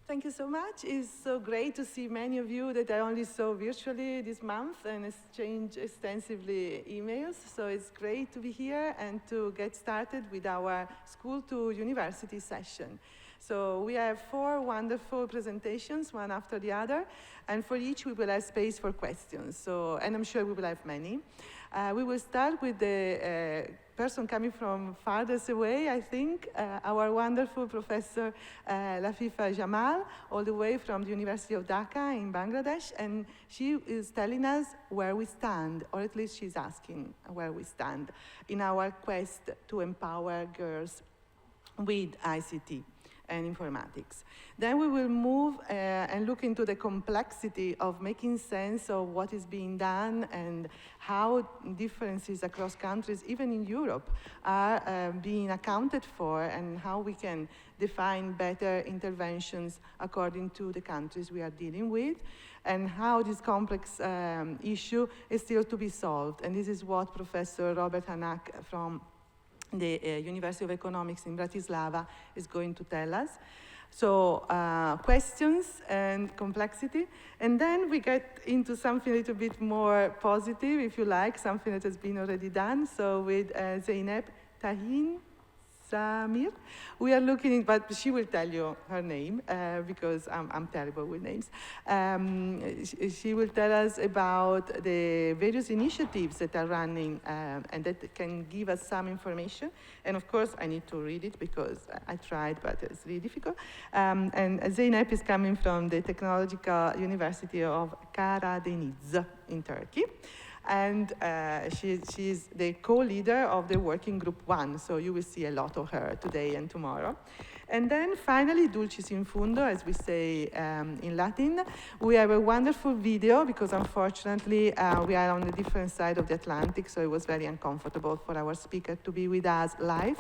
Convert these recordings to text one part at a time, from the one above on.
Thank you so much. It's so great to see many of you that I only saw virtually this month and exchange extensively emails. So it's great to be here and to get started with our School to University session. So we have 4 wonderful presentations, one after the other, and for each we will have space for questions. And I'm sure we will have many. We will start with the person coming from farthest away, I think, our wonderful Professor Lafifa Jamal, all the way from the University of Dhaka in Bangladesh, and she is telling us where we stand, or at least she's asking where we stand in our quest to empower girls with ICT and informatics. Then we will move and look into the complexity of making sense of what is being done and how differences across countries, even in Europe, are being accounted for, and how we can define better interventions according to the countries we are dealing with, and how this complex issue is still to be solved. And this is what Professor Robert Hanak from the University of Economics in Bratislava is going to tell us. So questions and complexity. And then we get into something a little bit more positive, if you like, something that has been already done. So with Zeynep Tahin Samir, we are looking, but she will tell you her name because I'm terrible with names. She will tell us about the various initiatives that are running and that can give us some information. And of course, I need to read it because I tried, but it's really difficult. And Zeynep is coming from the Technological University of Karadeniz in Turkey. And she's the co-leader of the Working Group 1, so you will see a lot of her today and tomorrow. And then finally, dulcis in fundo, as we say in Latin, we have a wonderful video, because unfortunately we are on a different side of the Atlantic, so it was very uncomfortable for our speaker to be with us live,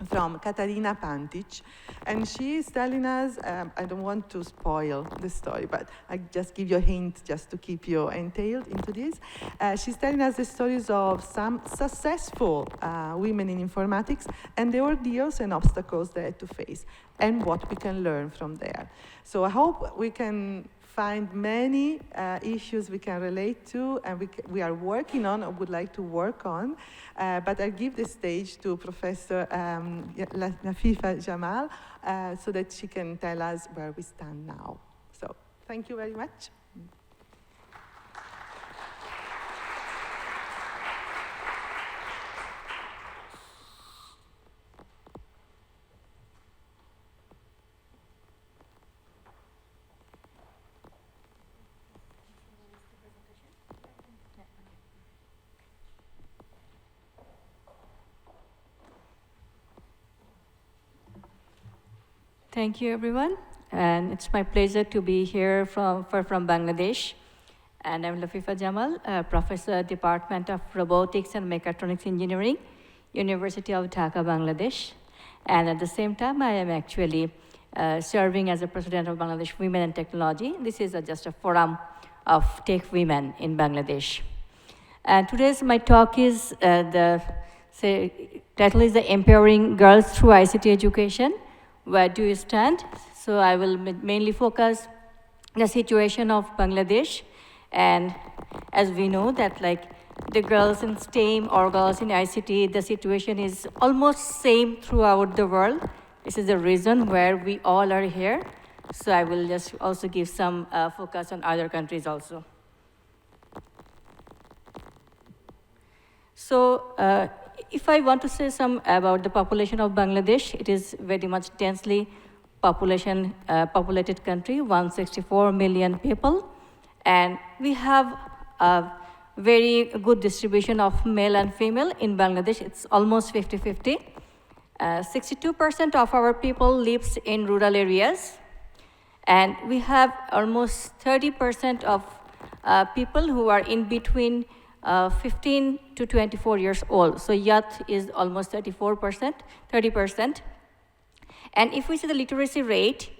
from Katarina Pantic, and she is telling us, I don't want to spoil the story, but I just give you a hint just to keep you entailed into this. She's telling us the stories of some successful women in informatics and the ordeals and obstacles they had to face, and what we can learn from there. So I hope we can find many issues we can relate to, and we are working on, or would like to work on, but I give the stage to Professor Lafifa Jamal so that she can tell us where we stand now. So thank you very much. Thank you, everyone. And it's my pleasure to be here from Bangladesh. And I'm Lafifa Jamal, Professor, Department of Robotics and Mechatronics Engineering, University of Dhaka, Bangladesh. And at the same time, I am actually serving as the President of Bangladesh Women in Technology. This is just a forum of tech women in Bangladesh. And today's my talk is, the title is the Empowering Girls Through ICT Education. Where do you stand? So I will mainly focus the situation of Bangladesh. And as we know that like the girls in STEM or girls in ICT, the situation is almost same throughout the world. This is the reason where we all are here. So I will just also give some focus on other countries also. So if I want to say some about the population of Bangladesh, it is very much densely populated country, 164 million people. And we have a very good distribution of male and female in Bangladesh. It's almost 50-50. 62% of our people lives in rural areas. And we have almost 30% of people who are in between 15 to 24 years old. So youth is almost 30%. And if we see the literacy rate,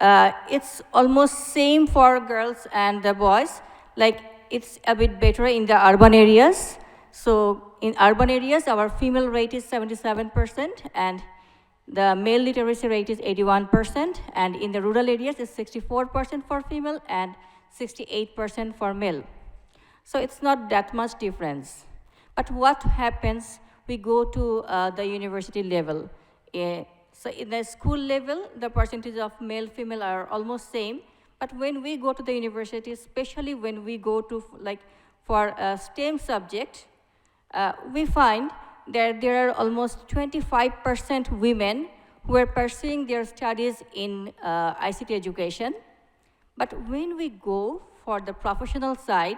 it's almost same for girls and the boys. Like it's a bit better in the urban areas. So in urban areas, our female rate is 77%, and The male literacy rate is 81%, and in the rural areas, it's 64% for female and 68% for male. So it's not that much difference. But what happens, we go to the university level. So in the school level, the percentage of male, female are almost same. But when we go to the university, especially when we go to for a STEM subject, we find that there are almost 25% women who are pursuing their studies in ICT education. But when we go for the professional side,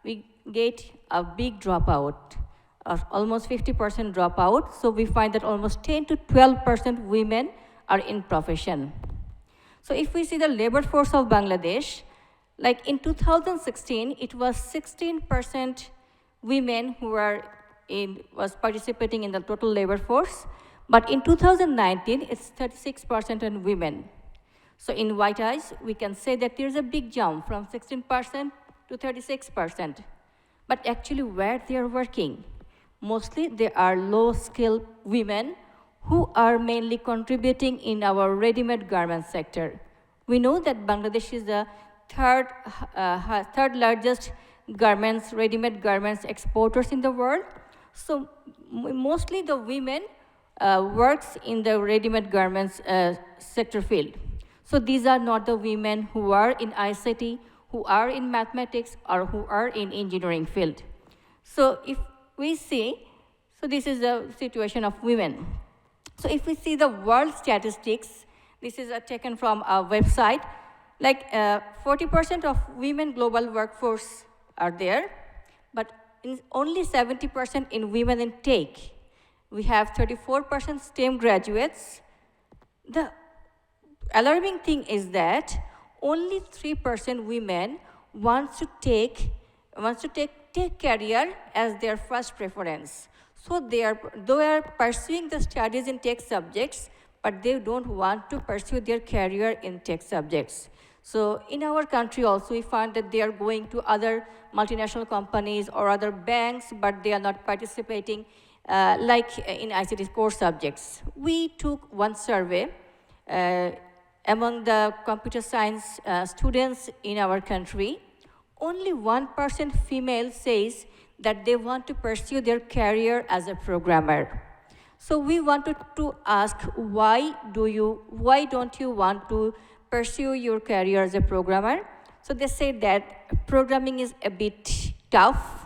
we get a big dropout, almost 50% dropout. So we find that almost 10 to 12% women are in profession. So if we see the labor force of Bangladesh, like in 2016, it was 16% women who was participating in the total labor force, but in 2019, it's 36% on women. So in White Eyes, we can say that there's a big jump from 16% to 36%. But actually where they are working, mostly they are low-skilled women who are mainly contributing in our ready-made garment sector. We know that Bangladesh is the third largest ready-made garments exporters in the world. So mostly the women works in the ready-made garments sector field. So these are not the women who are in ICT, who are in mathematics, or who are in engineering field. So if we see, so this is the situation of women. So if we see the world statistics, this is taken from our website, like 40% of women global workforce are there, but only 70% in women in tech. We have 34% STEM graduates. The alarming thing is that only 3% women wants to take tech career as their first preference. So they are pursuing the studies in tech subjects, but they don't want to pursue their career in tech subjects. So in our country also, we found that they are going to other multinational companies or other banks, but they are not participating like in ICT core subjects. We took one survey among the computer science students in our country. Only 1% female says that they want to pursue their career as a programmer. So we wanted to ask, why don't you want to pursue your career as a programmer? So they said that programming is a bit tough.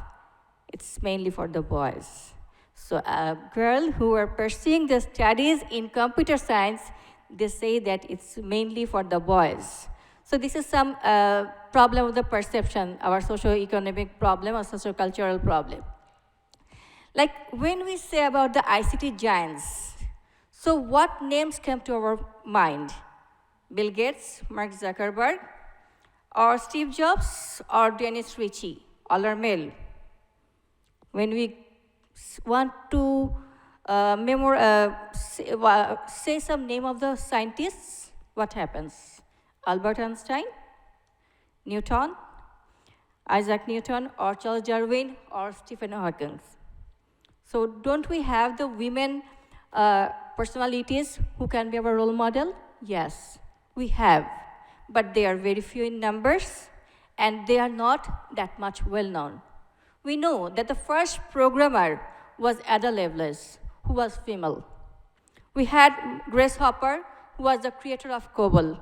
It's mainly for the boys. So a girl who are pursuing the studies in computer science, they say that it's mainly for the boys. So this is some problem of the perception, our socio-economic problem or socio-cultural problem. Like when we say about the ICT giants, so what names come to our mind? Bill Gates, Mark Zuckerberg, or Steve Jobs, or Dennis Ritchie, all are male. When we want to say some name of the scientists, what happens? Albert Einstein, Newton, Isaac Newton, or Charles Darwin, or Stephen Hawking. So don't we have the women personalities who can be our role model? Yes, we have, but they are very few in numbers, and they are not that much well known. We know that the first programmer was Ada Lovelace, who was female. We had Grace Hopper, who was the creator of COBOL.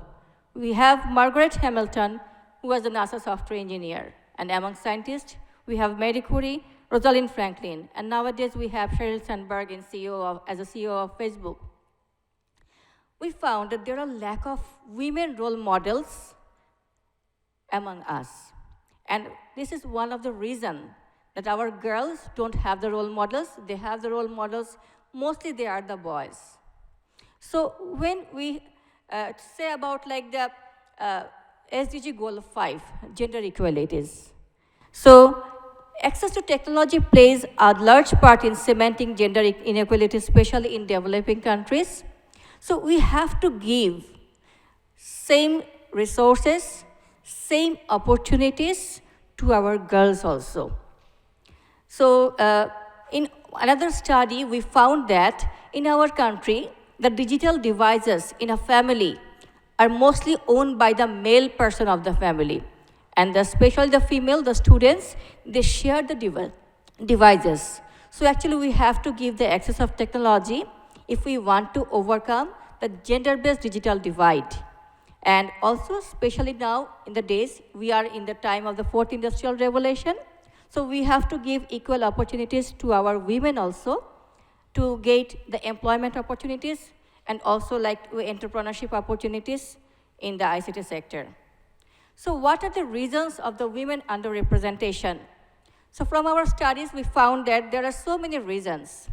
We have Margaret Hamilton, who was a NASA software engineer. And among scientists, we have Marie Curie, Rosalind Franklin, and nowadays we have Sheryl Sandberg as a CEO of Facebook. We found that there are lack of women role models among us. And this is one of the reasons that our girls don't have the role models. They have the role models, mostly they are the boys. So when we say about like the SDG goal of 5, gender equalities. So access to technology plays a large part in cementing gender inequality, especially in developing countries. So we have to give same resources, same opportunities to our girls also. So in another study, we found that in our country, the digital devices in a family are mostly owned by the male person of the family. And especially the female, the students, they share the devices. So actually we have to give the access of technology if we want to overcome the gender-based digital divide. And also, especially now in the days, we are in the time of the fourth industrial revolution. So we have to give equal opportunities to our women also to get the employment opportunities and also like entrepreneurship opportunities in the ICT sector. So what are the reasons of the women underrepresentation? So from our studies, we found that there are so many reasons.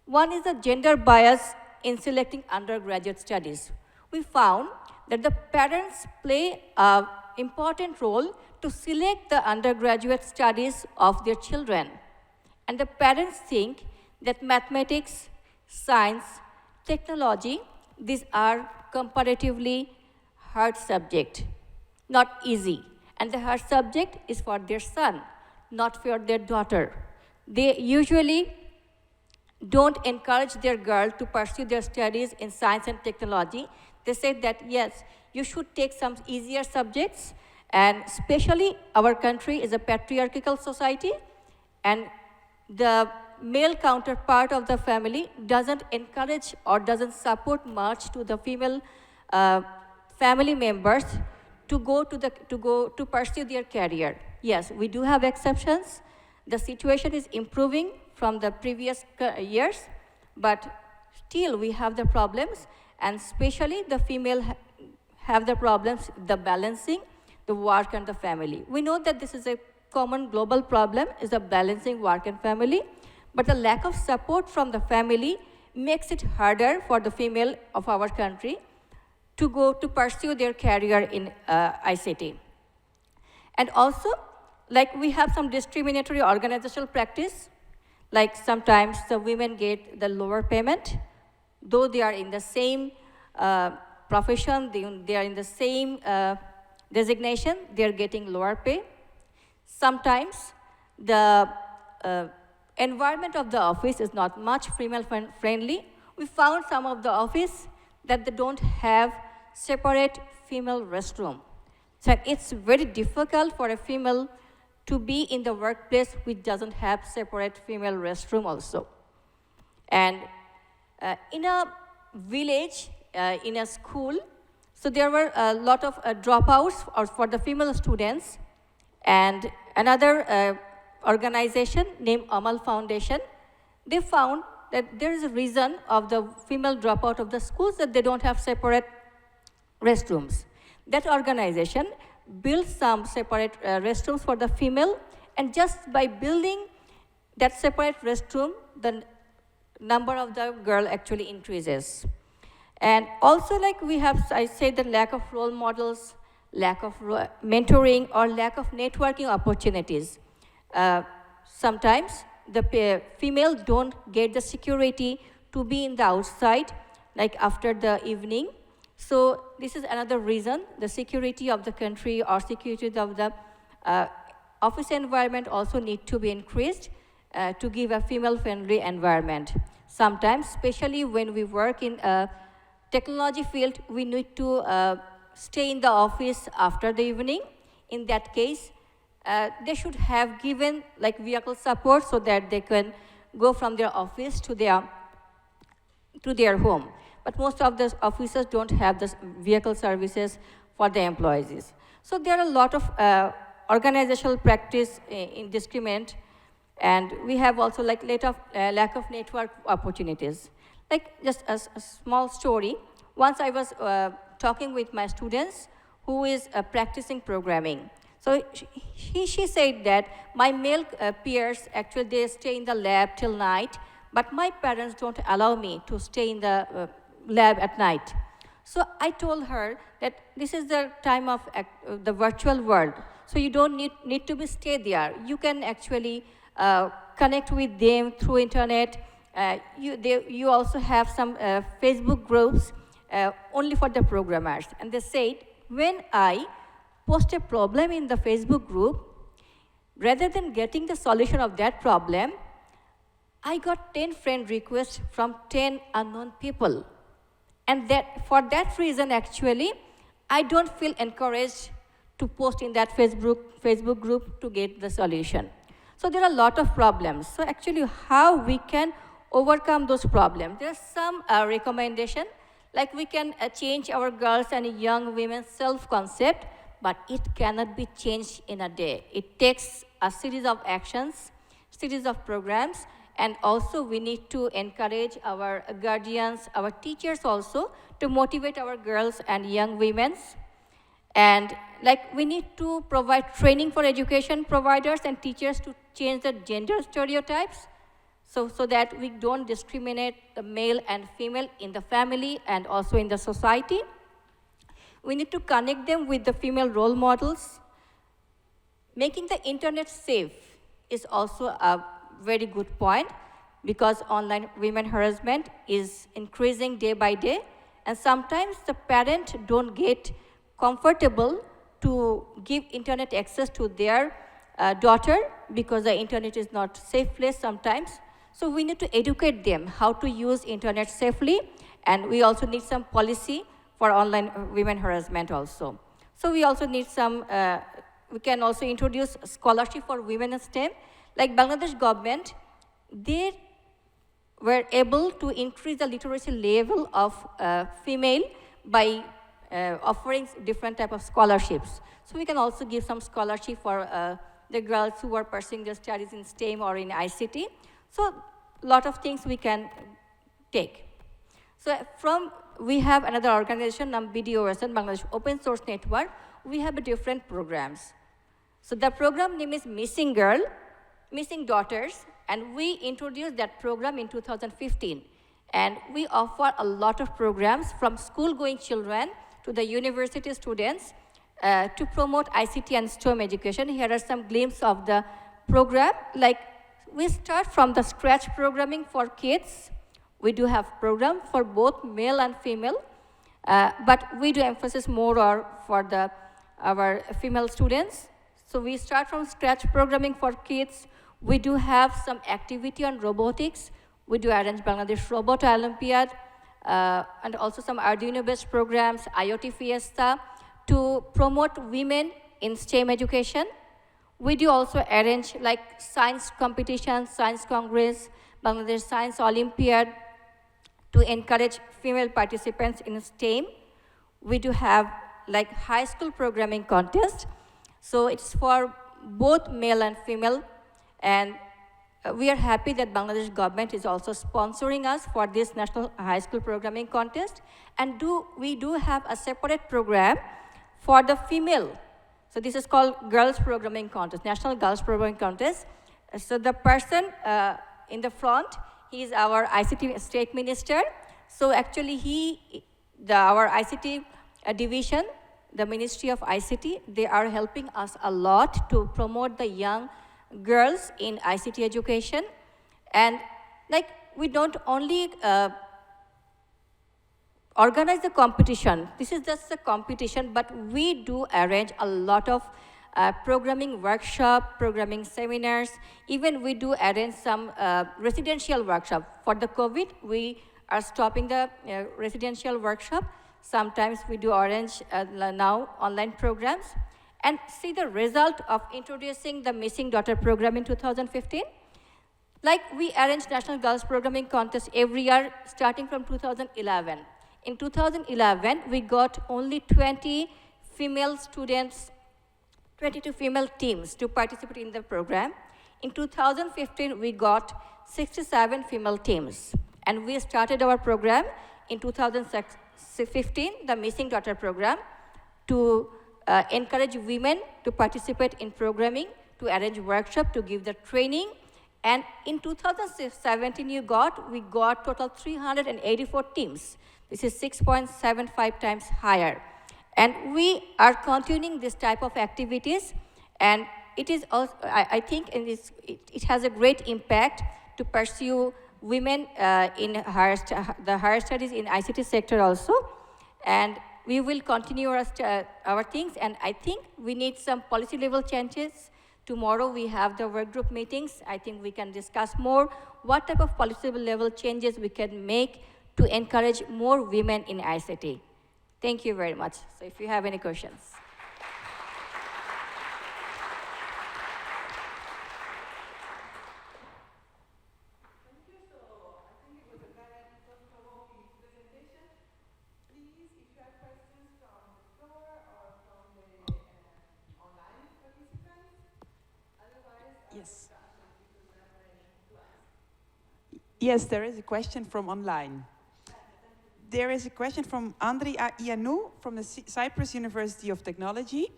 One is the gender bias in selecting undergraduate studies. We found that the parents play an important role to select the undergraduate studies of their children. And the parents think that mathematics, science, technology, these are comparatively hard subject, not easy. And the hard subject is for their son, not for their daughter. They usually don't encourage their girl to pursue their studies in science and technology. They say that, yes, you should take some easier subjects, and especially our country is a patriarchal society, and the male counterpart of the family doesn't encourage or doesn't support much to the female family members to pursue their career. Yes, we do have exceptions. The situation is improving from the previous years, but still we have the problems, and especially the female have the problems, the balancing the work and the family. We know that this is a common global problem, is the balancing work and family, but the lack of support from the family makes it harder for the female of our country to pursue their career in ICT. And also, like we have some discriminatory organizational practice, like sometimes the women get the lower payment, though they are in the same profession, they are in the same designation, they are getting lower pay. Sometimes the environment of the office is not much female friendly. We found some of the office that they don't have separate female restroom. So it's very difficult for a female to be in the workplace which doesn't have separate female restroom also. And in a village, in a school, so there were a lot of dropouts for the female students, and another organization named Amal Foundation, they found that there is a reason of the female dropout of the schools that they don't have separate restrooms. That organization built some separate restrooms for the female, and just by building that separate restroom, the number of the girl actually increases. And also, like we have, I say, the lack of role models, lack of mentoring, or lack of networking opportunities. Sometimes the female don't get the security to be in the outside, like after the evening. So this is another reason, the security of the country or security of the office environment also need to be increased to give a female-friendly environment. Sometimes, especially when we work in a technology field, we need to stay in the office after the evening. In that case, they should have given like vehicle support so that they can go from their office to their home. But most of the offices don't have the vehicle services for the employees. So there are a lot of organizational practice in discriminant, and we have also like lack of network opportunities. Like just a small story. Once I was talking with my students who is practicing programming. So she said that my male peers, actually they stay in the lab till night, but my parents don't allow me to stay in the lab at night. So I told her that this is the time of the virtual world. So you don't need to stay there. You can actually connect with them through internet. You also have some Facebook groups only for the programmers. And they said, when I post a problem in the Facebook group, rather than getting the solution of that problem, I got 10 friend requests from 10 unknown people. And that, for that reason, actually, I don't feel encouraged to post in that Facebook group to get the solution. So there are a lot of problems. So actually, how we can overcome those problems? There's some recommendation, like we can change our girls and young women's self-concept, but it cannot be changed in a day. It takes a series of actions, series of programs, and also we need to encourage our guardians, our teachers also, to motivate our girls and young women. And like we need to provide training for education providers and teachers to change the gender stereotypes, so that we don't discriminate the male and female in the family and also in the society. We need to connect them with the female role models. Making the internet safe is also a very good point, because online women harassment is increasing day by day, and sometimes the parents don't get comfortable to give internet access to their daughter because the internet is not safe place sometimes. So we need to educate them how to use internet safely, and we also need some policy for online women harassment also. So we also need some, we can also introduce scholarship for women in STEM. Like Bangladesh government, they were able to increase the literacy level of female by offering different type of scholarships. So we can also give some scholarship for the girls who are pursuing their studies in STEM or in ICT. So a lot of things we can take. So we have another organization, BDOSN, Bangladesh Open Source Network. We have different programs. So the program name is Missing Girl, Missing Daughters, and we introduced that program in 2015. And we offer a lot of programs from school-going children to the university students to promote ICT and STEM education. Here are some glimpses of the program. Like we start from the scratch programming for kids. We do have program for both male and female, but we do emphasis more for our female students. So we start from scratch programming for kids. We do have some activity on robotics. We do arrange Bangladesh Robot Olympiad, and also some Arduino-based programs, IoT Fiesta, to promote women in STEM education. We do also arrange like science competitions, science congress, Bangladesh Science Olympiad, to encourage female participants in STEM. We do have like high school programming contest. So it's for both male and female. And we are happy that Bangladesh government is also sponsoring us for this National High School Programming Contest. And we do have a separate program for the female. So this is called Girls Programming Contest, National Girls Programming Contest. So the person in the front, he is our ICT State Minister. So actually our ICT division, the Ministry of ICT, they are helping us a lot to promote the young girls in ICT education. And like we don't only organize the competition. This is just a competition, but we do arrange a lot of programming workshop, programming seminars. Even we do arrange some residential workshop. For the COVID, we are stopping the residential workshop. Sometimes we do arrange now online programs. And see the result of introducing the Missing Daughter program in 2015. Like we arrange National Girls Programming Contest every year starting from 2011. In 2011, we got only 20 female students, 22 female teams to participate in the program. In 2015, we got 67 female teams. And we started our program in 2015, the Missing Daughter program, to encourage women to participate in programming, to arrange workshop, to give the training. And in 2017, we got total 384 teams. This is 6.75 times higher. And we are continuing this type of activities. And it is also, I think it has a great impact to pursue women in the higher studies in ICT sector also. And we will continue our things, and I think we need some policy level changes. Tomorrow we have the work group meetings. I think we can discuss more what type of policy level changes we can make to encourage more women in ICT. Thank you very much. So if you have any questions. Yes. Yes, there is a question from online. There is a question from Andri Ianou from the Cyprus University of Technology.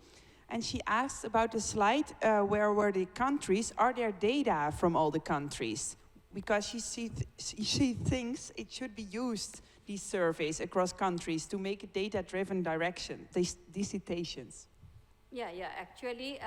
And she asks about the slide where were the countries. Are there data from all the countries? Because she thinks it should be used, these surveys across countries, to make a data-driven direction, these citations. Yeah, actually,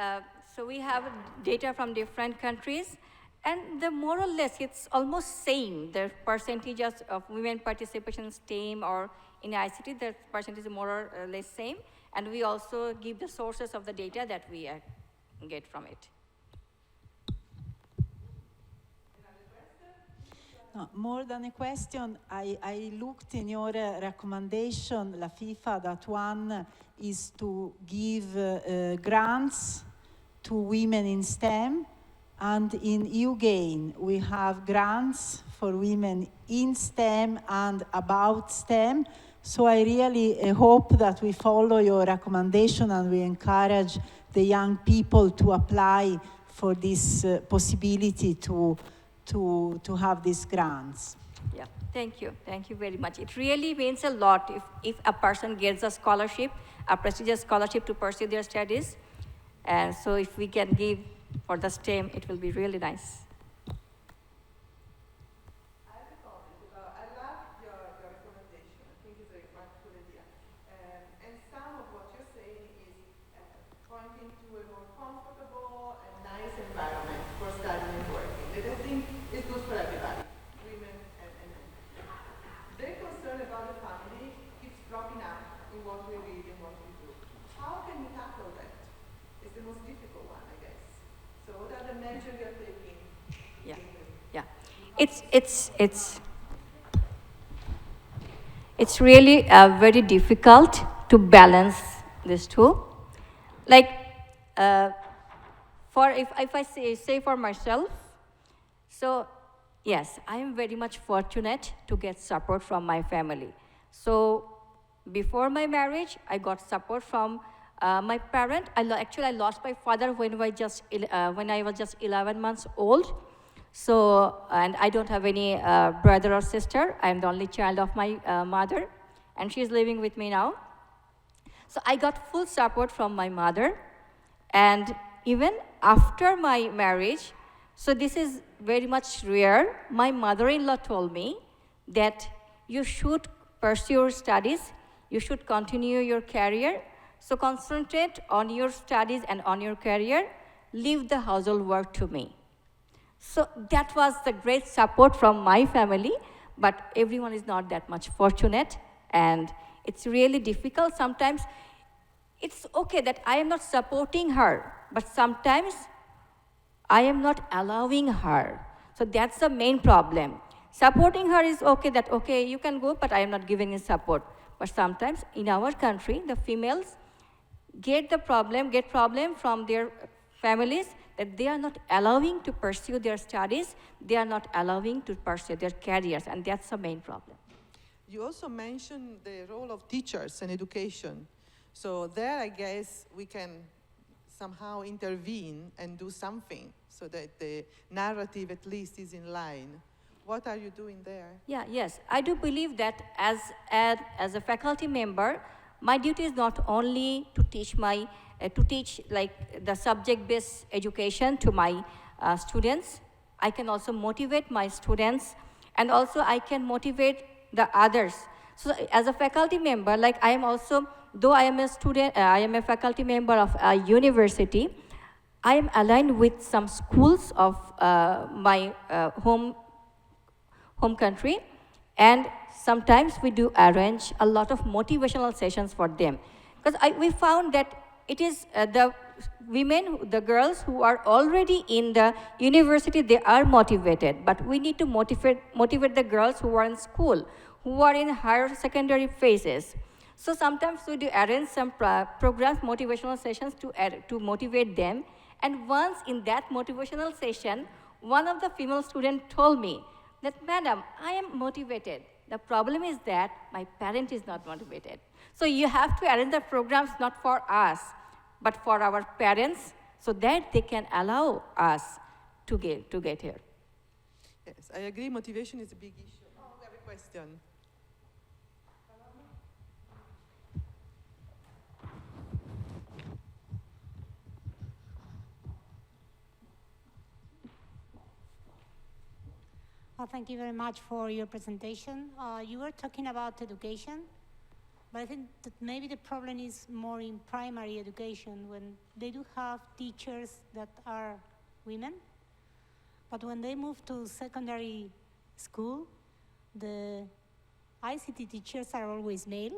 so we have data from different countries, and the more or less, it's almost same. The percentages of women participation in STEM or in ICT, the percentage is more or less same, and we also give the sources of the data that we get from it. No, more than a question, I looked in your recommendation, La FIFA, that one is to give grants to women in STEM, and in EUGAIN we have grants for women in STEM and about STEM. So I really hope that we follow your recommendation and we encourage the young people to apply for this possibility to have these grants. Yeah, thank you very much. It really means a lot if a person gets a scholarship, a prestigious scholarship to pursue their studies. And so if we can give for the STEM, it will be really nice. I have a comment about, I love your recommendation. I think it's a wonderful idea. And some of what you're saying is pointing to a more comfortable and nice environment for studying and working. That I think is good for everybody, women and men. Their concern about the family keeps cropping up in what we read and what we do. How can we tackle that? It's the most difficult one, I guess. So what are the measures you're taking? Yeah. It's really very difficult to balance these two. Like, if I say for myself, so yes, I am very much fortunate to get support from my family. So before my marriage, I got support from my parent. Actually, I lost my father when I was just 11 months old. So, and I don't have any brother or sister. I'm the only child of my mother, and she's living with me now. So I got full support from my mother. And even after my marriage, so this is very much rare, my mother-in-law told me that you should pursue your studies, you should continue your career, so concentrate on your studies and on your career, leave the household work to me. So that was the great support from my family, but everyone is not that much fortunate, and it's really difficult. Sometimes it's okay that I am not supporting her, but sometimes I am not allowing her. So that's the main problem. Supporting her is okay, that okay, you can go, but I am not giving you support. But sometimes in our country, the females get problem from their families that they are not allowing to pursue their studies, they are not allowing to pursue their careers, and that's the main problem. You also mentioned the role of teachers in education. So there, I guess, we can somehow intervene and do something so that the narrative at least is in line. What are you doing there? Yes, I do believe that as a faculty member, my duty is not only to teach like the subject-based education to my students. I can also motivate my students, and also I can motivate the others. So as a faculty member, like I am also, though I am a student, I am a faculty member of a university, I am aligned with some schools of my home country, and sometimes we do arrange a lot of motivational sessions for them. Because we found that it is the women, the girls who are already in the university, they are motivated, but we need to motivate the girls who are in school, who are in higher secondary phases. So sometimes we do arrange some programs, motivational sessions to motivate them. And once in that motivational session, one of the female students told me that, "Madam, I am motivated. The problem is that my parent is not motivated." So you have to arrange the programs not for us, but for our parents, so that they can allow us to get here. Yes, I agree. Motivation is a big issue. Oh, we have a question. Well, thank you very much for your presentation. You were talking about education, but I think that maybe the problem is more in primary education when they do have teachers that are women, but when they move to secondary school, the ICT teachers are always male,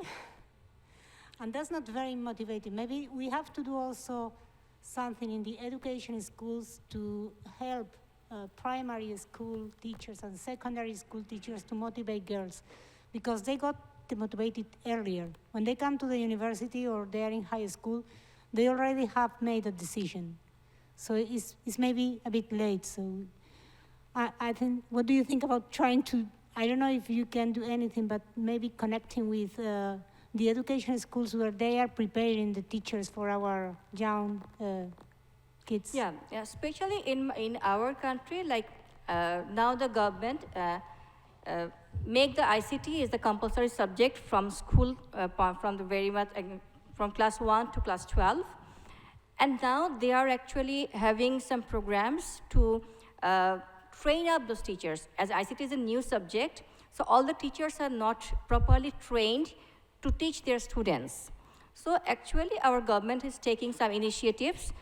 and that's not very motivating. Maybe we have to do also something in the education schools to help primary school teachers and secondary school teachers to motivate girls, because they got motivated earlier. When they come to the university or they are in high school, they already have made a decision. So it's maybe a bit late. So I think, what do you think about trying to, I don't know if you can do anything, but maybe connecting with the education schools where they are preparing the teachers for our young kids? Yeah, especially in our country, like now the government make the ICT is the compulsory subject from school, from the very much from class 1 to class 12, and now they are actually having some programs to train up those teachers. As ICT is a new subject, so all the teachers are not properly trained to teach their students. So actually our government is taking some initiatives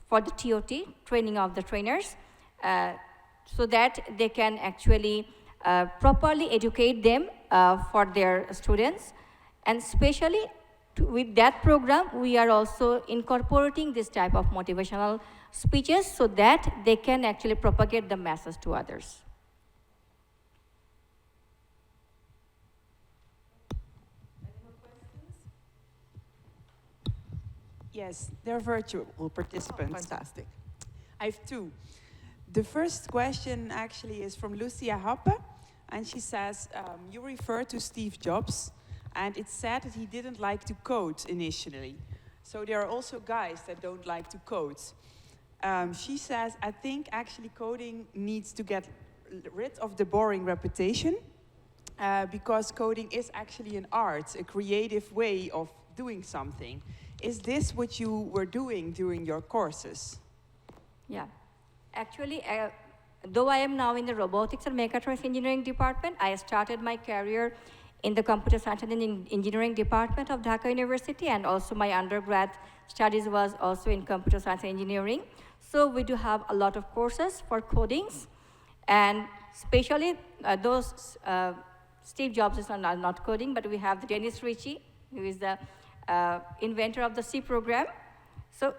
for the TOT, training of the trainers, so that they can actually properly educate them for their students. And especially with that program, we are also incorporating this type of motivational speeches so that they can actually propagate the message to others. Any more questions? Yes, they're virtual participants. Oh, fantastic. I have two. The first question actually is from Lucia Happe, and she says, you refer to Steve Jobs, and it's said that he didn't like to code initially. So there are also guys that don't like to code. She says, I think actually coding needs to get rid of the boring reputation, because coding is actually an art, a creative way of doing something. Is this what you were doing during your courses? Yeah, actually, though I am now in the robotics and mechatronics engineering department, I started my career in the computer science and engineering department of Dhaka University, and also my undergrad studies was also in computer science and engineering. So we do have a lot of courses for codings, and especially those, Steve Jobs is not coding, but we have the Dennis Ritchie, who is the inventor of the C program. So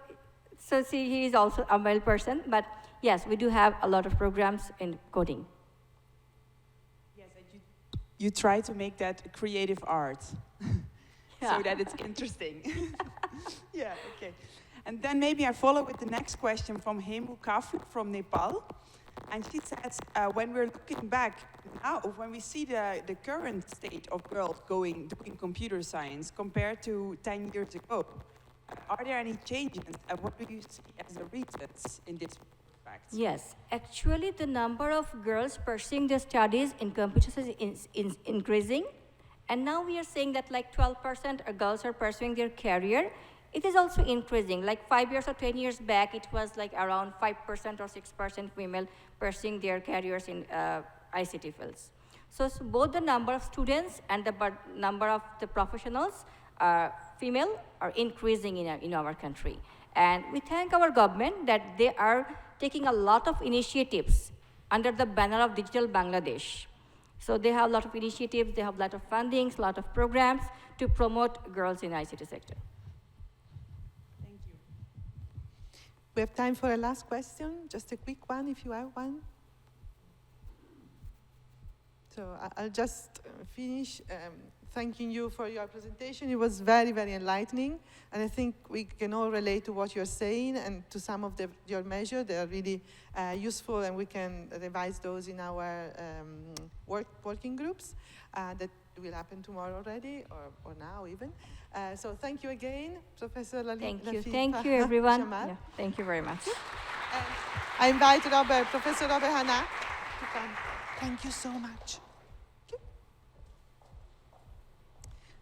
see, he is also a male person, but yes, we do have a lot of programs in coding. Yes, and you try to make that a creative art, so that it's interesting. Yeah, okay. And then maybe I follow with the next question from Hemu Kafuk from Nepal. And she says, when we're looking back now, when we see the current state of girls doing computer science compared to 10 years ago, are there any changes? And what do you see as the reasons in this respect? Yes, actually the number of girls pursuing their studies in computer science is increasing. And now we are saying that like 12% of girls are pursuing their career. It is also increasing. Like 5 years or 10 years back, it was like around 5% or 6% women pursuing their careers in ICT fields. So both the number of students and the number of the professionals, female, are increasing in our country. And we thank our government that they are taking a lot of initiatives under the banner of Digital Bangladesh. So they have a lot of initiatives, they have a lot of fundings, a lot of programs to promote girls in ICT sector. We have time for a last question, just a quick one if you have one. So I'll just finish thanking you for your presentation. It was very, very enlightening. And I think we can all relate to what you're saying and to some of your measures. They are really useful, and we can revise those in our working groups that will happen tomorrow already, or now even. So thank you again, Professor Thank you. Lafifa Thank you, everyone. Jamal. Yeah, thank you very much. And I invite Professor Robert Hanna to come. Thank you so much.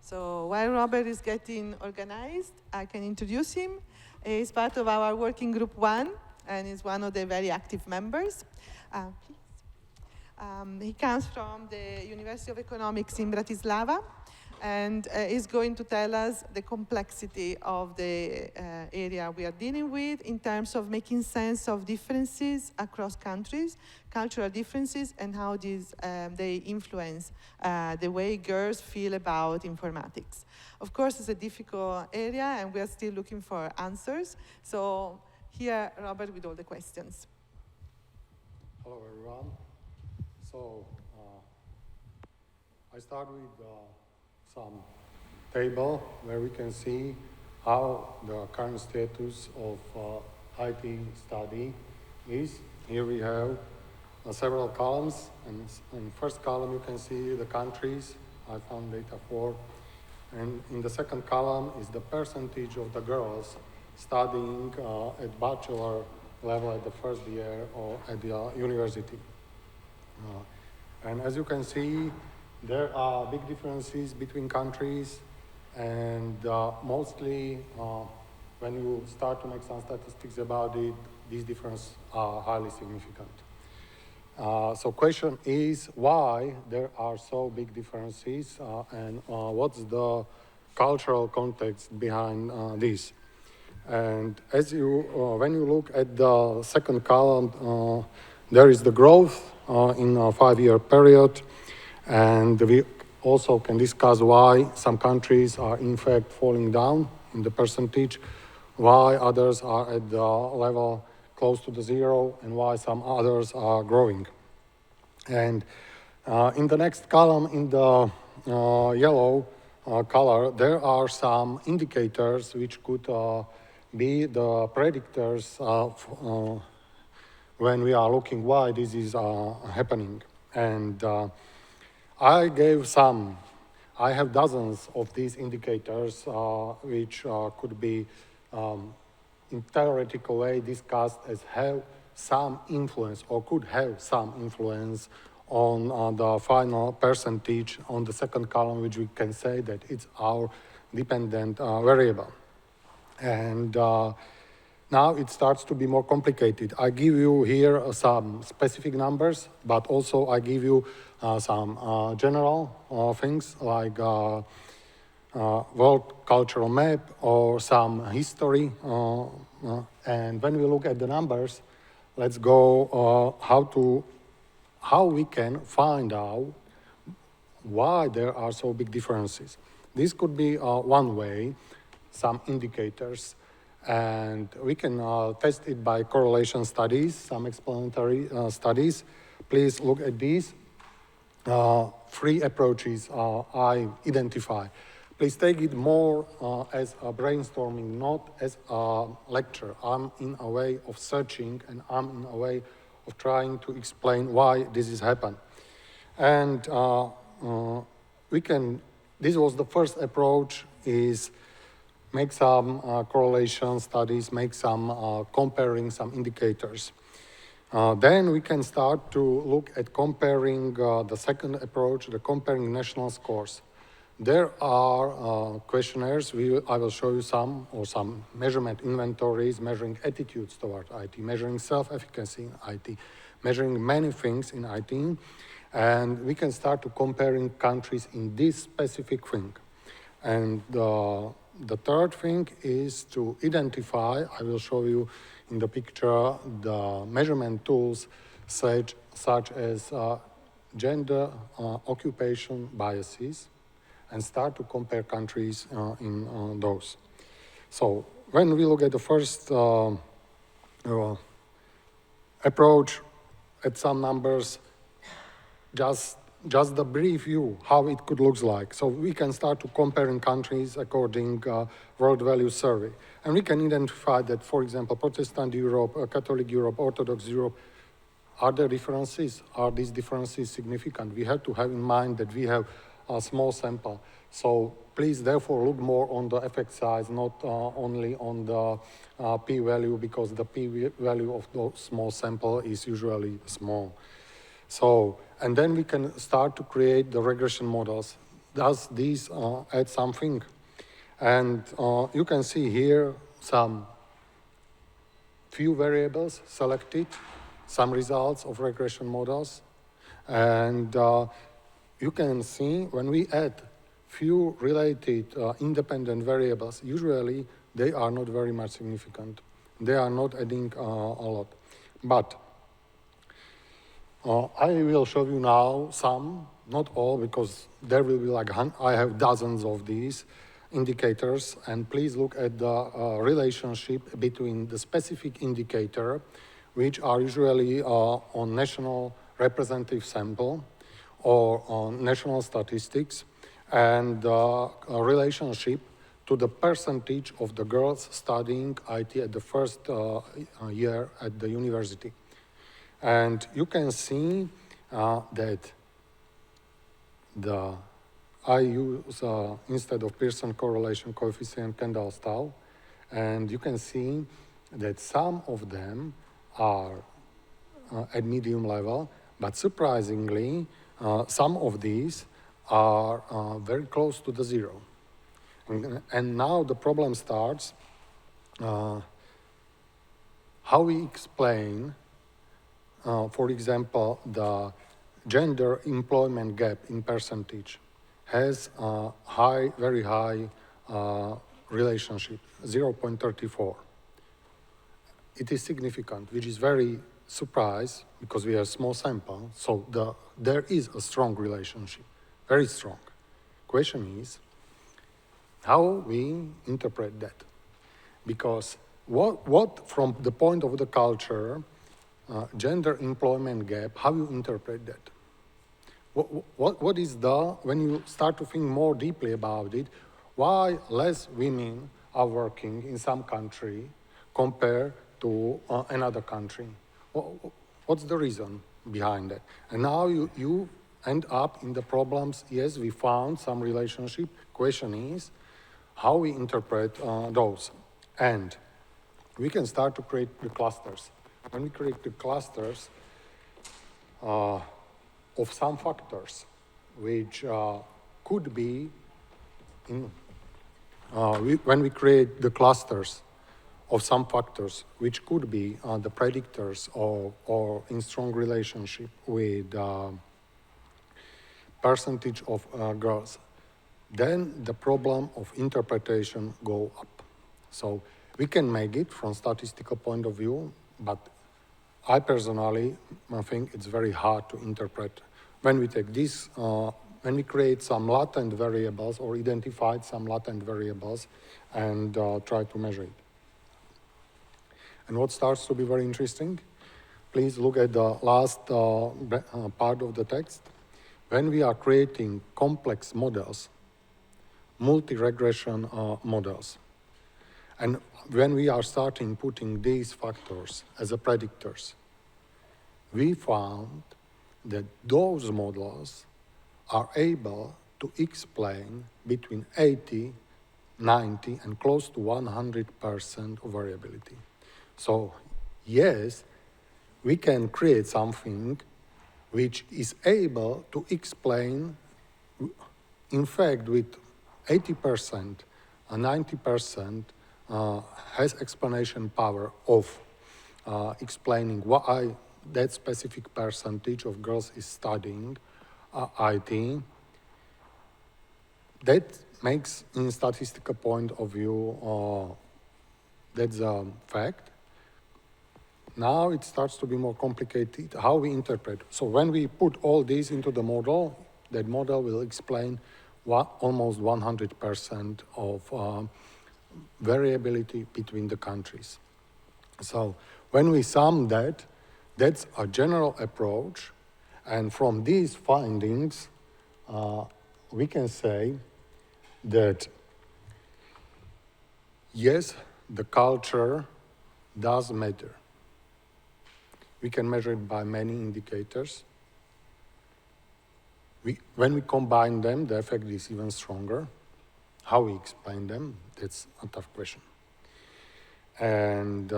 So while Robert is getting organized, I can introduce him. He's part of our working group 1, and is one of the very active members. Please. He comes from the University of Economics in Bratislava, and is going to tell us the complexity of the area we are dealing with in terms of making sense of differences across countries, cultural differences, and how these they influence the way girls feel about informatics. Of course, it's a difficult area, and we are still looking for answers. So here, Robert, with all the questions. Hello, everyone. So I start with some table where we can see how the current status of IT study is. Here we have several columns, and in the first column you can see the countries I found data for, and in the second column is the percentage of the girls studying at bachelor level at the first year or at the university. And as you can see, there are big differences between countries, and mostly when you start to make some statistics about it, these differences are highly significant. So question is why there are so big differences, and what's the cultural context behind this? And as you, when you look at the second column, there is the growth in a 5-year period, and we also can discuss why some countries are in fact falling down in the percentage, why others are at the level close to the zero, and why some others are growing. And in the next column, in the yellow color, there are some indicators which could be the predictors of when we are looking why this is happening. And I gave some. I have dozens of these indicators which could be in theoretical way discussed as have some influence or could have some influence on the final percentage on the second column, which we can say that it's our dependent variable. And now it starts to be more complicated. I give you here some specific numbers, but also I give you some general things like world cultural map or some history. And when we look at the numbers, let's go how we can find out why there are so big differences. This could be one way, some indicators. And we can test it by correlation studies, some explanatory studies. Please look at these 3 approaches I identify. Please take it more as a brainstorming, not as a lecture. I'm in a way of searching, and I'm in a way of trying to explain why this has happened. And this was the first approach, is make some correlation studies, make some comparing some indicators. Then we can start to look at comparing the second approach, the comparing national scores. There are questionnaires, I will show you some, or some measurement inventories, measuring attitudes toward IT, measuring self-efficacy in IT, measuring many things in IT, and we can start to comparing countries in this specific thing. And the third thing is to identify, I will show you in the picture, the measurement tools such as gender, occupation biases, and start to compare countries in those. So when we look at the first approach at some numbers, just just the brief view how it could look like. So we can start to comparing countries according world value survey. And we can identify that, for example, Protestant Europe, Catholic Europe, Orthodox Europe, are there differences? Are these differences significant? We have to have in mind that we have a small sample. So please therefore look more on the effect size, not only on the p-value, because the p-value of the small sample is usually small. So, and then we can start to create the regression models. Does these add something? And you can see here some few variables selected, some results of regression models. And you can see when we add few related independent variables, usually they are not very much significant. They are not adding a lot. But I will show you now some, not all, because there will be like, I have dozens of these indicators, and please look at the relationship between the specific indicator, which are usually on national representative sample or on national statistics, and a relationship to the percentage of the girls studying IT at the first year at the university. And you can see that I use, instead of Pearson correlation coefficient, Kendall-Stahl, and you can see that some of them are at medium level, but surprisingly, some of these are very close to the zero. And now the problem starts, how we explain for example, the gender employment gap in percentage has a high, very high relationship, 0.34. It is significant, which is very surprised because we have small sample. So there is a strong relationship, very strong. Question is, how we interpret that? Because what from the point of the culture, gender employment gap, how you interpret that? What is when you start to think more deeply about it, why less women are working in some country compared to another country? What's the reason behind that? And now you end up in the problems, yes, we found some relationship. Question is, how we interpret those? And we can start to create the clusters. When we create the clusters of some factors, which could be, when we create the clusters of some factors, which could be the predictors or in strong relationship with percentage of girls, then the problem of interpretation go up. So we can make it from statistical point of view, but I personally think it's very hard to interpret. When we take this, when we create some latent variables or identified some latent variables and try to measure it. And what starts to be very interesting, please look at the last part of the text. When we are creating complex models, multi-regression models, and when we are starting putting these factors as a predictors, we found that those models are able to explain between 80, 90, and close to 100% of variability. So yes, we can create something which is able to explain, in fact, with 80% and 90% has explanation power of explaining why that specific percentage of girls is studying IT. That makes, in statistical point of view, that's a fact. Now it starts to be more complicated how we interpret. So when we put all these into the model, that model will explain almost 100% of variability between the countries. So when we sum that, that's a general approach, And from these findings, we can say that yes, the culture does matter. We can measure it by many indicators. When we combine them, the effect is even stronger. How we explain them, that's a tough question. And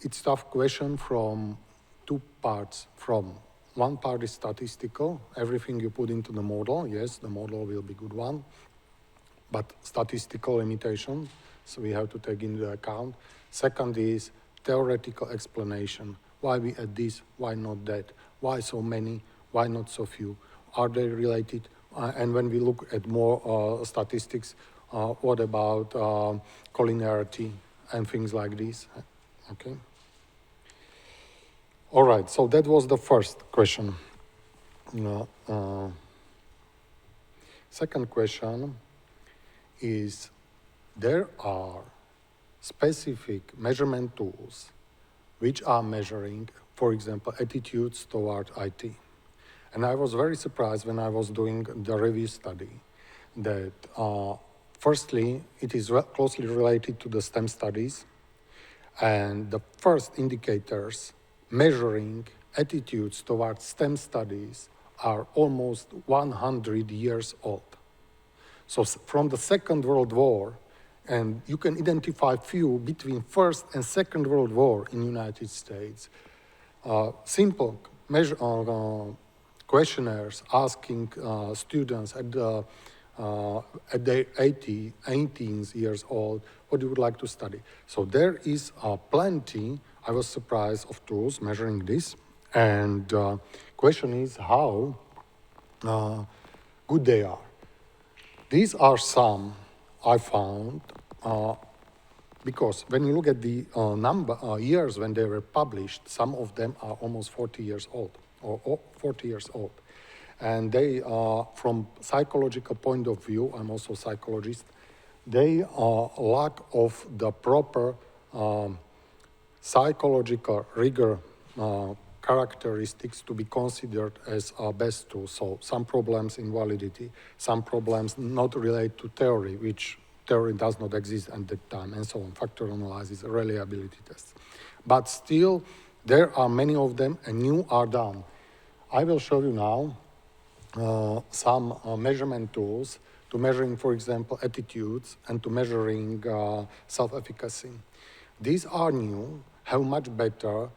it's a tough question from two parts. From one part is statistical. Everything you put into the model, yes, the model will be a good one, but statistical limitation, so we have to take into account. Second is theoretical explanation. Why we add this, why not that? Why so many, why not so few? Are they related? And when we look at more statistics, what about collinearity and things like this? Okay. All right, so that was the first question. Second question is, there are specific measurement tools which are measuring, for example, attitudes toward IT. And I was very surprised when I was doing the review study that firstly, it is closely related to the STEM studies, and the first indicators measuring attitudes towards STEM studies are almost 100 years old. So from the Second World War, and you can identify few between First and Second World War in the United States, simple questionnaires asking students at their 18 years old, what you would like to study. So there is plenty, I was surprised, of tools measuring this. And question is how good they are. These are some I found, because when you look at the years when they were published, some of them are almost 40 years old, or 40 years old. And they, from psychological point of view, I'm also a psychologist, they lack of the proper psychological rigor characteristics to be considered as our best tool. So some problems in validity, some problems not related to theory, which theory does not exist at that time, and so on, factor analysis, reliability tests. But still, there are many of them, and new are done. I will show you now some measurement tools to measuring, for example, attitudes and to measuring self-efficacy. These are new, have much better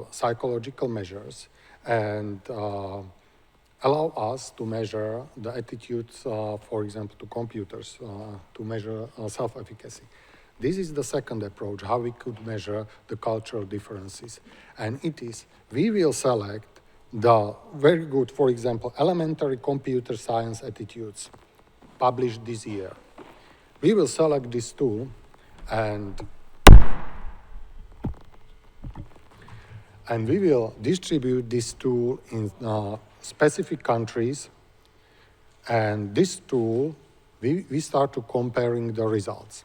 psychological measures, and allow us to measure the attitudes, for example, to computers, to measure self-efficacy. This is the second approach, how we could measure the cultural differences. And it is, we will select the very good, for example, elementary computer science attitudes published this year. We will select this tool and we will distribute this tool in specific countries, and this tool, we start to comparing the results.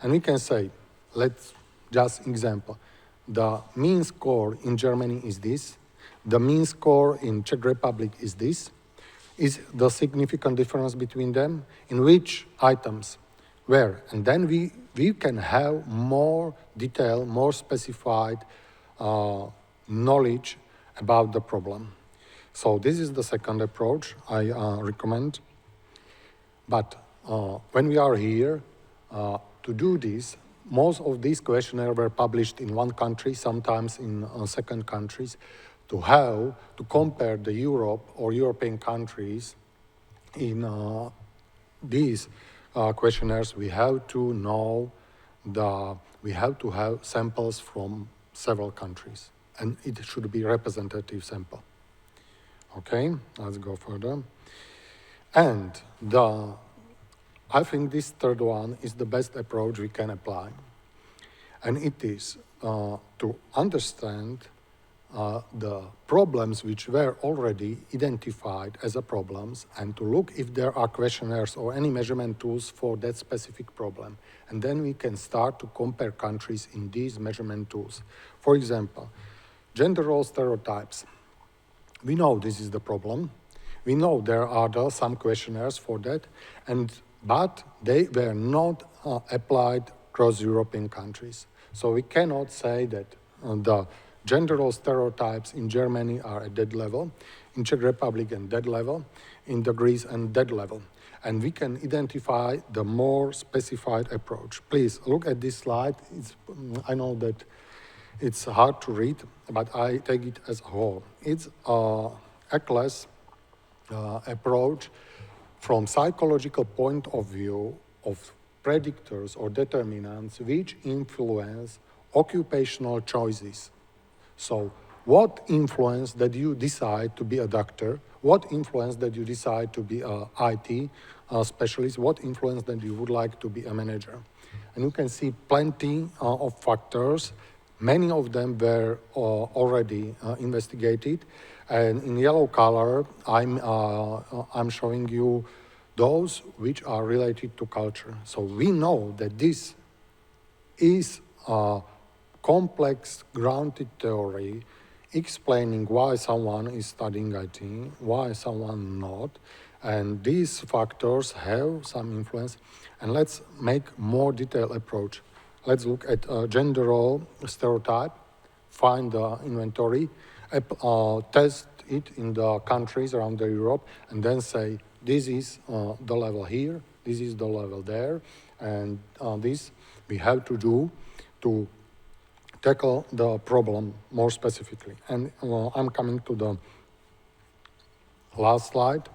And we can say, let's just example, the mean score in Germany is this, the mean score in Czech Republic is this. Is the significant difference between them? In which items? Where? And then we can have more detailed, more specified knowledge about the problem. So this is the second approach I recommend. But when we are here to do this, most of these questionnaires were published in one country, sometimes in second countries, to compare the Europe or European countries in these questionnaires. We have to know we have to have samples from several countries, and it should be representative sample. Okay, let's go further. And I think this third one is the best approach we can apply. And it is to understand the problems which were already identified as a problems, and to look if there are questionnaires or any measurement tools for that specific problem. And then we can start to compare countries in these measurement tools. For example, gender role stereotypes. We know this is the problem. We know there are some questionnaires for that, but they were not applied across European countries. So we cannot say that the gender role stereotypes in Germany are at that level, in Czech Republic at that level, in the Greece and that level. And we can identify the more specified approach. Please look at this slide. I know that it's hard to read, but I take it as a whole. It's a class approach from psychological point of view of predictors or determinants which influence occupational choices. So what influence that you decide to be a doctor? What influence that you decide to be an IT specialist? What influence that you would like to be a manager? And you can see plenty of factors. Many of them were already investigated. And in yellow color, I'm showing you those which are related to culture. So we know that this is a complex, grounded theory explaining why someone is studying IT, why someone not, and these factors have some influence. And let's make more detailed approach. Let's look at gender role stereotype, find the inventory, test it in the countries around Europe, and then say, this is the level here, this is the level there, and this we have to do to tackle the problem more specifically. And I'm coming to the last slide.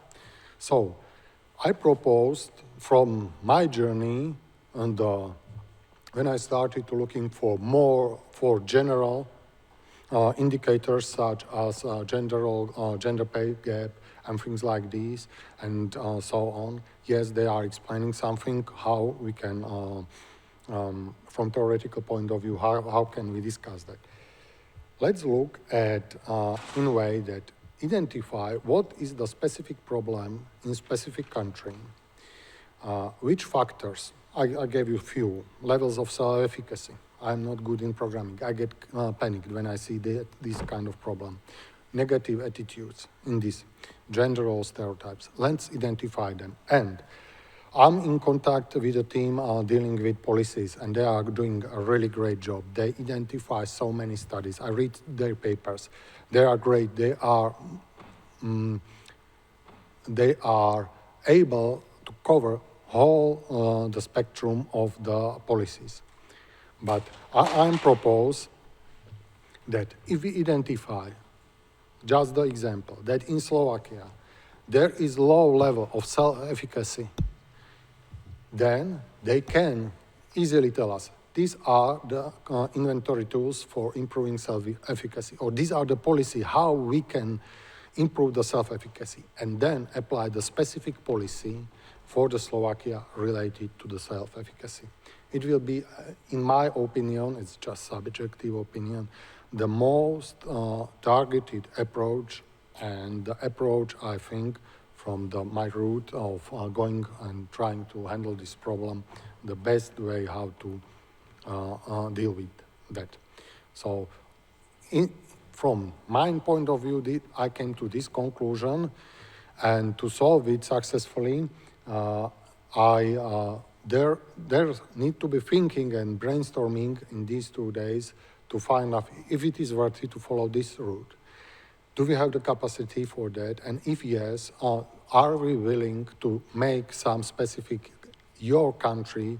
So I proposed from my journey, and when I started to looking for more for general indicators such as gender pay gap and things like these, and so on. Yes, they are explaining something, how we can, from theoretical point of view, how can we discuss that? Let's look at, in a way that identify what is the specific problem in specific country, which factors, I gave you a few, levels of self-efficacy. I'm not good in programming. I get panicked when I see this kind of problem. Negative attitudes in this, gender role stereotypes. Let's identify them. And I'm in contact with a team dealing with policies, and they are doing a really great job. They identify so many studies. I read their papers. They are great. They are able to cover whole the spectrum of the policies. But I propose that if we identify, just the example, that in Slovakia there is low level of self-efficacy, then they can easily tell us, these are the inventory tools for improving self-efficacy, or these are the policy, how we can improve the self-efficacy, and then apply the specific policy for the Slovakia related to the self-efficacy. It will be, in my opinion, it's just subjective opinion, the most targeted approach, and the approach, I think, from my route of going and trying to handle this problem, the best way how to deal with that. So from my point of view, I came to this conclusion, and to solve it successfully, there need to be thinking and brainstorming in these 2 days to find out if it is worth it to follow this route. Do we have the capacity for that? And if yes, are we willing to make some specific your country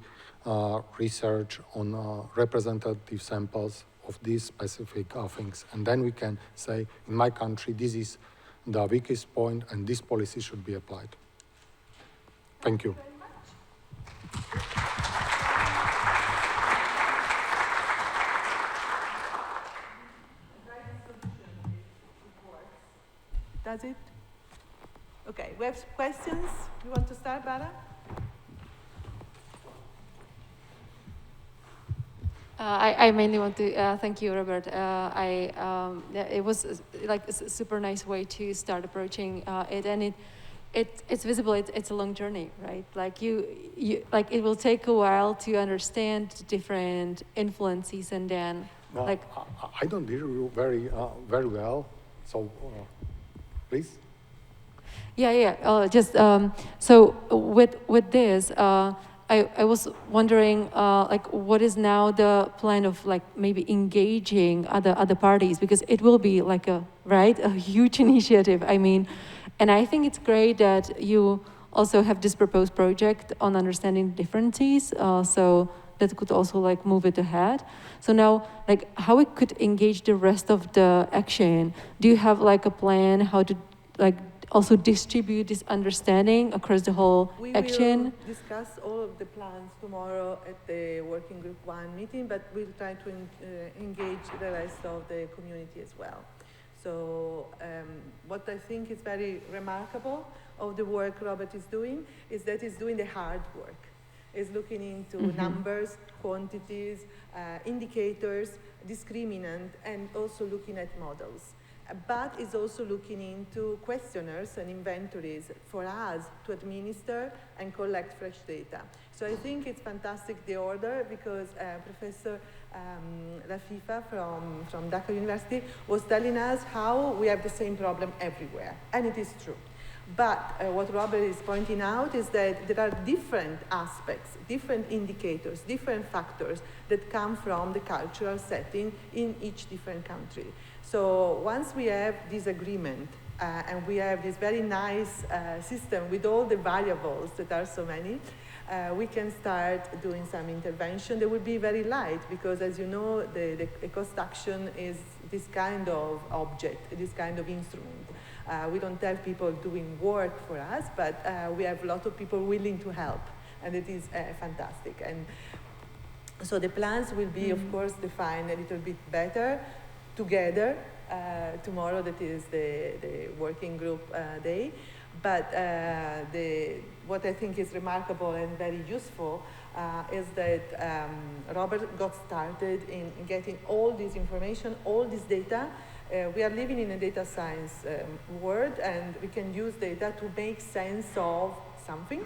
research on representative samples of these specific things? And then we can say, in my country, this is the weakest point, and this policy should be applied. Thank you. Does it? Okay, we have questions. You want to start, Bala? I mainly want to thank you, Robert. It was like a super nice way to start approaching it, and it's visible. It's a long journey, right? Like you like it will take a while to understand different influences, and then No, Like, I don't hear you very well. So, please. Yeah. So with this, I was wondering, like, what is now the plan of like maybe engaging other parties, because it will be like a huge initiative. I mean, and I think it's great that you also have this proposed project on understanding differences. So that could also like move it ahead. So now, like, how we could engage the rest of the action? Do you have like a plan how to like also distribute this understanding across the whole We action? will discuss all of the plans tomorrow at the Working Group 1 meeting, but we'll try to engage the rest of the community as well. So what I think is very remarkable of the work Robert is doing is that he's doing the hard work. Is looking into numbers, quantities, indicators, discriminant, and also looking at models. But is also looking into questionnaires and inventories for us to administer and collect fresh data. So I think it's fantastic, the order, because Professor Rafifa from Dhaka University was telling us how we have the same problem everywhere, and it is true. But what Robert is pointing out is that there are different aspects, different indicators, different factors that come from the cultural setting in each different country. So once we have this agreement and we have this very nice system with all the variables that are so many, we can start doing some intervention that will be very light, because as you know, the cost action is this kind of object, this kind of instrument. We don't have people doing work for us, but we have a lot of people willing to help, and it is fantastic. And so the plans will be, of course, defined a little bit better together tomorrow, that is the working group day. But what I think is remarkable and very useful is that Robert got started in getting all this information, all this data. We are living in a data science world, and we can use data to make sense of something.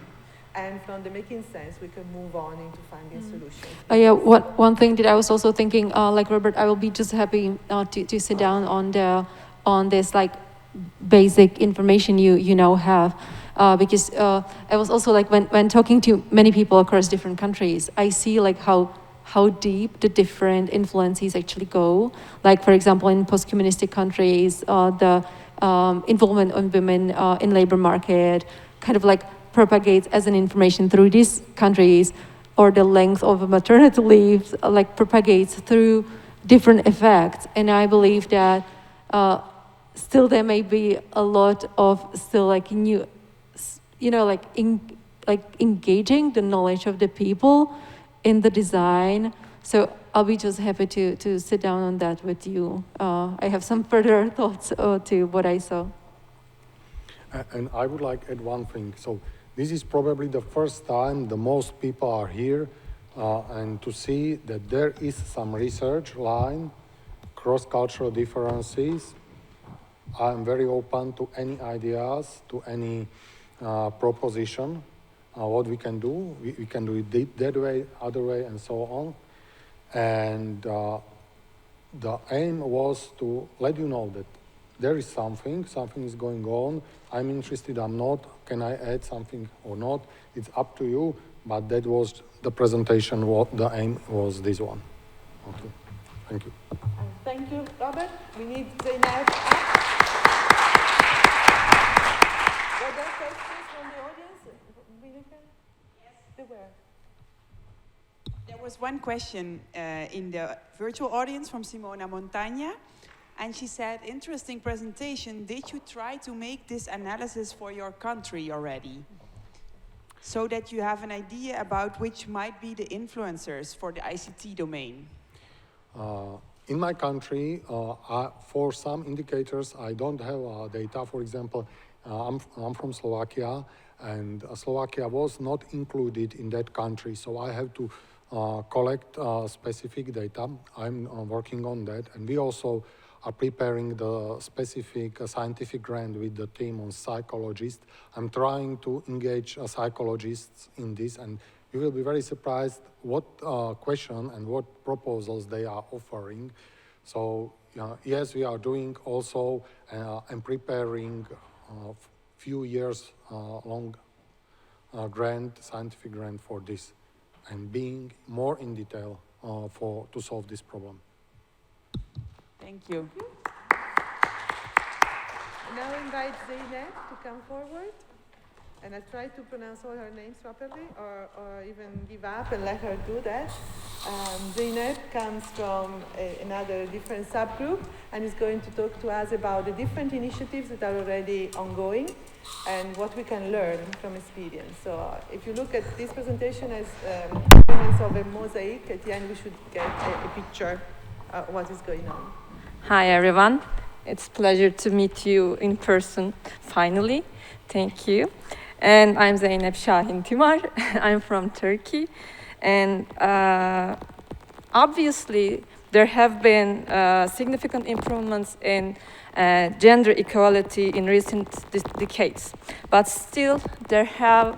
And from the making sense, we can move on into finding solutions. Yeah, one thing that I was also thinking, like Robert, I will be just happy to sit down on this like basic information you now have, because I was also like when talking to many people across different countries, I see like how deep the different influences actually go. Like, for example, in post-communistic countries, the involvement of women in labor market kind of like propagates as an information through these countries, or the length of maternity leave like propagates through different effects. And I believe that still there may be a lot of still like new, like engaging the knowledge of the people in the design. So I'll be just happy to sit down on that with you. I have some further thoughts to what I saw. And I would like to add one thing. So this is probably the first time the most people are here, and to see that there is some research line, cross-cultural differences. I'm very open to any ideas, to any proposition, what we can do. We can do it that way, other way, and so on. And the aim was to let you know that there is something is going on. I'm interested, I'm not. Can I add something or not? It's up to you, but that was the presentation, what the aim was this one. Okay, thank you. Thank you, Robert. We need Zainab up. Were there questions from the audience? Yes. There were. There was one question in the virtual audience from Simona Montagna, and she said, interesting presentation. Did you try to make this analysis for your country already? So that you have an idea about which might be the influencers for the ICT domain? In my country, for some indicators, I don't have data. For example, I'm from Slovakia, and Slovakia was not included in that country, so I have to collect specific data. I'm working on that, and we also are preparing the specific scientific grant with the team on psychologists. I'm trying to engage psychologists in this, and you will be very surprised what question and what proposals they are offering. So yes, we are doing also and preparing few years long scientific grant for this, and being more in detail to solve this problem. Thank you. Now invite Zeynep to come forward. And I try to pronounce all her names properly, or even give up and let her do that. Zeynep comes from another different subgroup and is going to talk to us about the different initiatives that are already ongoing and what we can learn from experience. So if you look at this presentation as elements of a mosaic, at the end we should get a picture of what is going on. Hi, everyone. It's a pleasure to meet you in person, finally. Thank you. And I'm Zeynep Şahin Tümar. I'm from Turkey. And obviously, there have been significant improvements in gender equality in recent decades. But still, there have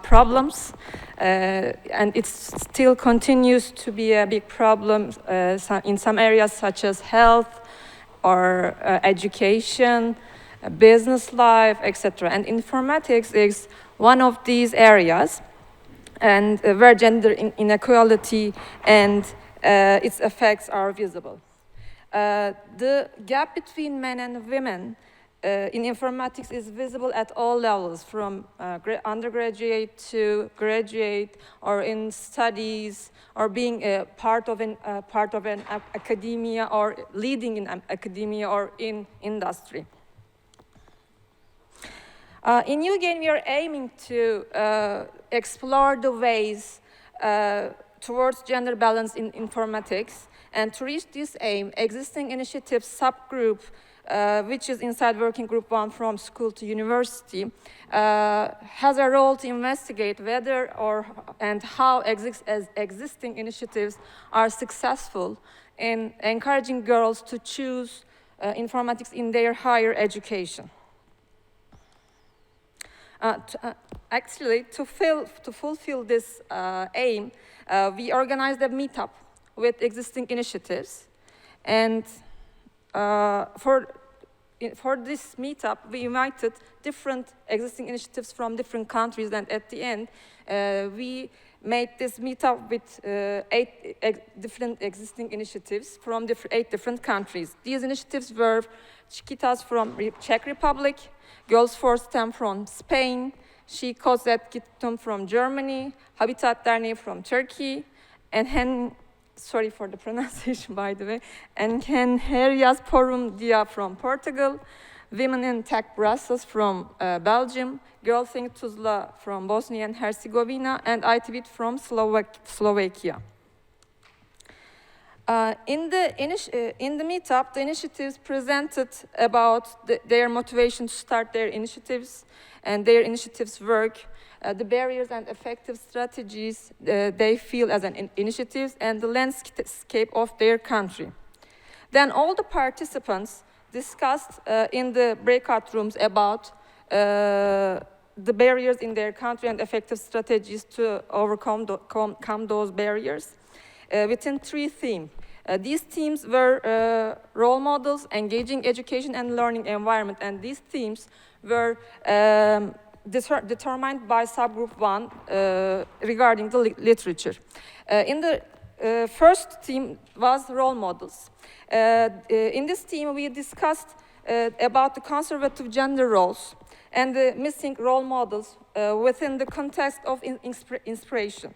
problems, and it still continues to be a big problem in some areas such as health or education, business life, etc. And informatics is one of these areas, and where gender inequality and its effects are visible. The gap between men and women in informatics is visible at all levels, from undergraduate to graduate, or in studies, or being a part of an academia, or leading in academia or in industry. In EUGAIN, we are aiming to explore the ways towards gender balance in informatics, and to reach this aim, existing initiatives subgroup, which is inside Working Group 1 from school to university, has a role to investigate whether and how existing initiatives are successful in encouraging girls to choose informatics in their higher education. Actually, to fulfill this aim, we organized a meetup with existing initiatives, and for this meetup, we invited different existing initiatives from different countries, and at the end, we made this meetup with 8 different existing initiatives from 8 different countries. These initiatives were Chiquitas from Czech Republic, Girls for STEM from Spain, She Kozet Gittum from Germany, Habitat Derneği from Turkey, and sorry for the pronunciation, by the way, and Henrias Porum Dia from Portugal, Women in Tech Brussels from Belgium, Girl Think Tuzla from Bosnia and Herzegovina, and ITBIT from Slovakia. In the meetup, the initiatives presented about their motivation to start their initiatives and their initiatives work, the barriers and effective strategies they feel as initiatives, and the landscape of their country. Then all the participants discussed in the breakout rooms about the barriers in their country and effective strategies to overcome those barriers within 3 themes. These themes were role models, engaging education and learning environment, and these themes were determined by subgroup 1 regarding the literature. In the first theme was role models. In this theme, we discussed about the conservative gender roles and the missing role models within the context of inspiration.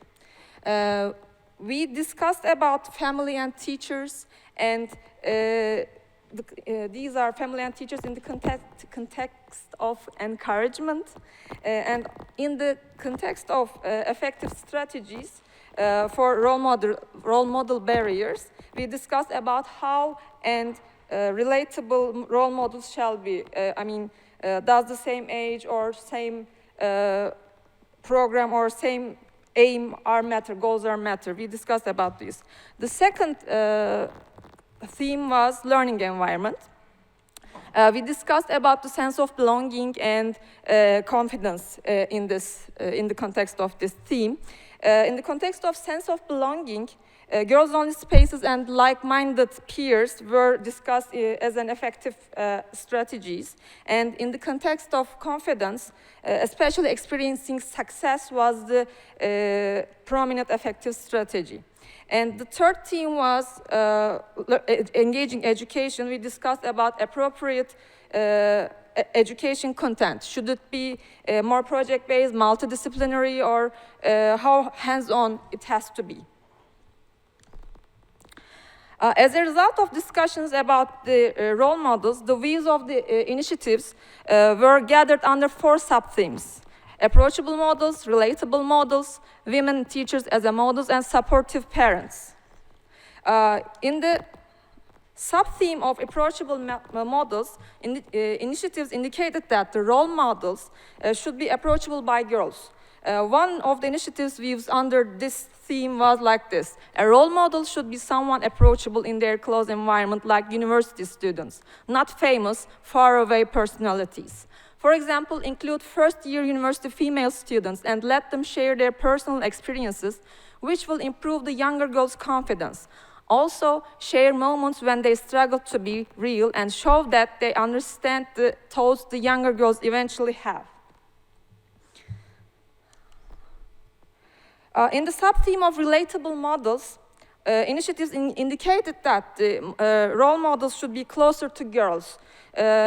We discussed about family and teachers, and these are family and teachers in the context of encouragement, and in the context of effective strategies for role model barriers. We discussed about how and relatable role models shall be. Does the same age or same program or same aim are matter, goals are matter. We discussed about this. The second theme was learning environment. We discussed about the sense of belonging and confidence in the context of this theme. In the context of sense of belonging, girls-only spaces and like-minded peers were discussed as an effective strategies. And in the context of confidence, especially experiencing success was the prominent effective strategy. And the third theme was engaging education. We discussed about appropriate education content. Should it be more project-based, multidisciplinary, or how hands-on it has to be? As a result of discussions about the role models, the views of the initiatives were gathered under 4 sub-themes: approachable models, relatable models, women teachers as a models, and supportive parents. In the sub-theme of approachable models, initiatives indicated that the role models should be approachable by girls. One of the initiatives views under this theme was like this: a role model should be someone approachable in their close environment, like university students, not famous, faraway personalities. For example, include first-year university female students and let them share their personal experiences, which will improve the younger girls' confidence. Also, share moments when they struggle to be real and show that they understand the thoughts the younger girls eventually have. In the sub-theme of relatable models, initiatives indicated that the role models should be closer to girls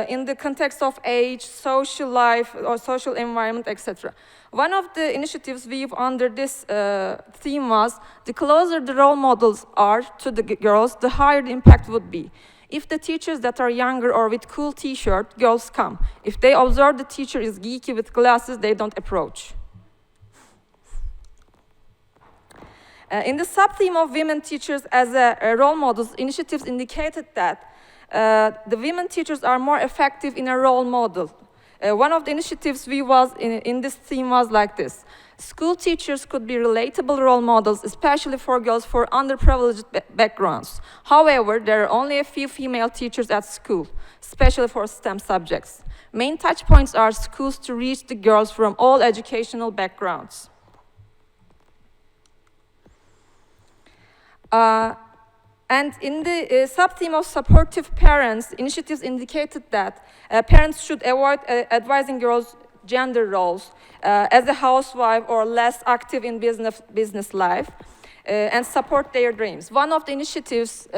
in the context of age, social life, or social environment, etc. One of the initiatives viewed under this theme was: the closer the role models are to the girls, the higher the impact would be. If the teachers that are younger or with cool t-shirt, girls come. If they observe the teacher is geeky with glasses, they don't approach. In the sub-theme of women teachers as role models, initiatives indicated that the women teachers are more effective in a role model. One of the initiatives we was in this theme was like this: school teachers could be relatable role models, especially for girls for underprivileged backgrounds. However, there are only a few female teachers at school, especially for STEM subjects. Main touch points are schools to reach the girls from all educational backgrounds. And in the sub-theme of supportive parents, initiatives indicated that parents should avoid advising girls' gender roles as a housewife or less active in business life, and support their dreams. One of the initiatives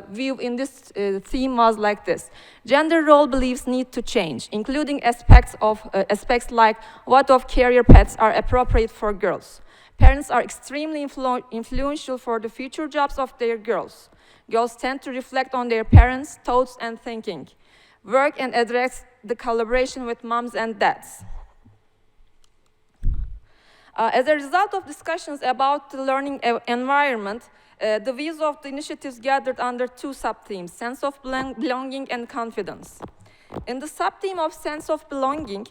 view in this theme was like this: gender role beliefs need to change, including aspects like what of career paths are appropriate for girls. Parents are extremely influential for the future jobs of their girls. Girls tend to reflect on their parents' thoughts and thinking, work and address the collaboration with moms and dads. As a result of discussions about the learning environment, the views of the initiatives gathered under 2 sub-themes: sense of belonging and confidence. In the sub-theme of sense of belonging,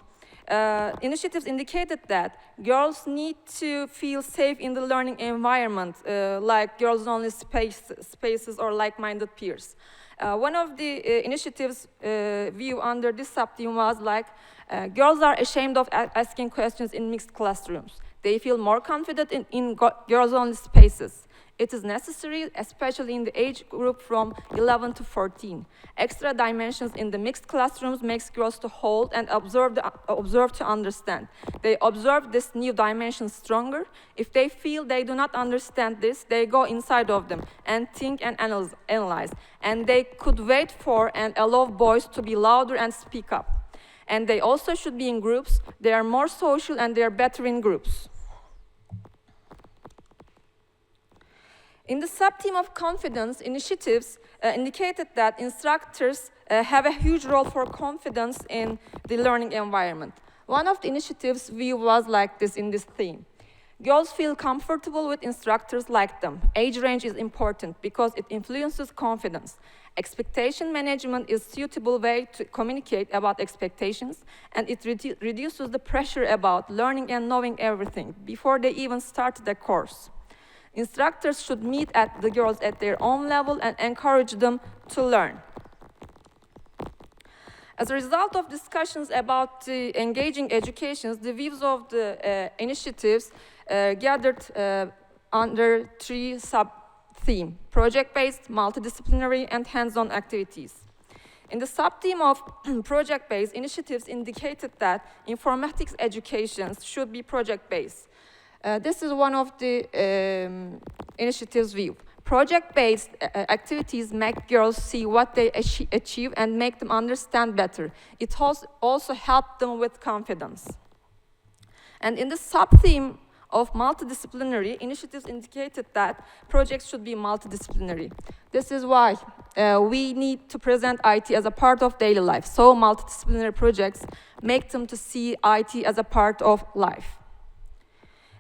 initiatives indicated that girls need to feel safe in the learning environment, like girls-only spaces or like-minded peers. One of the initiatives view under this sub-theme was like, girls are ashamed of asking questions in mixed classrooms. They feel more confident in girls-only spaces. It is necessary, especially in the age group from 11 to 14. Extra dimensions in the mixed classrooms makes girls to hold and observe to understand. They observe this new dimension stronger. If they feel they do not understand this, they go inside of them and think and analyze. And they could wait for and allow boys to be louder and speak up. And they also should be in groups. They are more social and they are better in groups. In the sub-theme of confidence, initiatives indicated that instructors have a huge role for confidence in the learning environment. One of the initiatives' view was like this in this theme: girls feel comfortable with instructors like them. Age range is important because it influences confidence. Expectation management is a suitable way to communicate about expectations, and it reduces the pressure about learning and knowing everything before they even start the course. Instructors should meet the girls at their own level and encourage them to learn. As a result of discussions about engaging education, the views of the initiatives gathered under 3 sub-themes: project-based, multidisciplinary, and hands-on activities. In the sub-theme of project-based, initiatives indicated that informatics education should be project-based. This is one of the initiatives' view. Project-based activities make girls see what they achieve and make them understand better. It also helps them with confidence. And in the sub-theme of multidisciplinary, initiatives indicated that projects should be multidisciplinary. This is why we need to present IT as a part of daily life. So multidisciplinary projects make them to see IT as a part of life.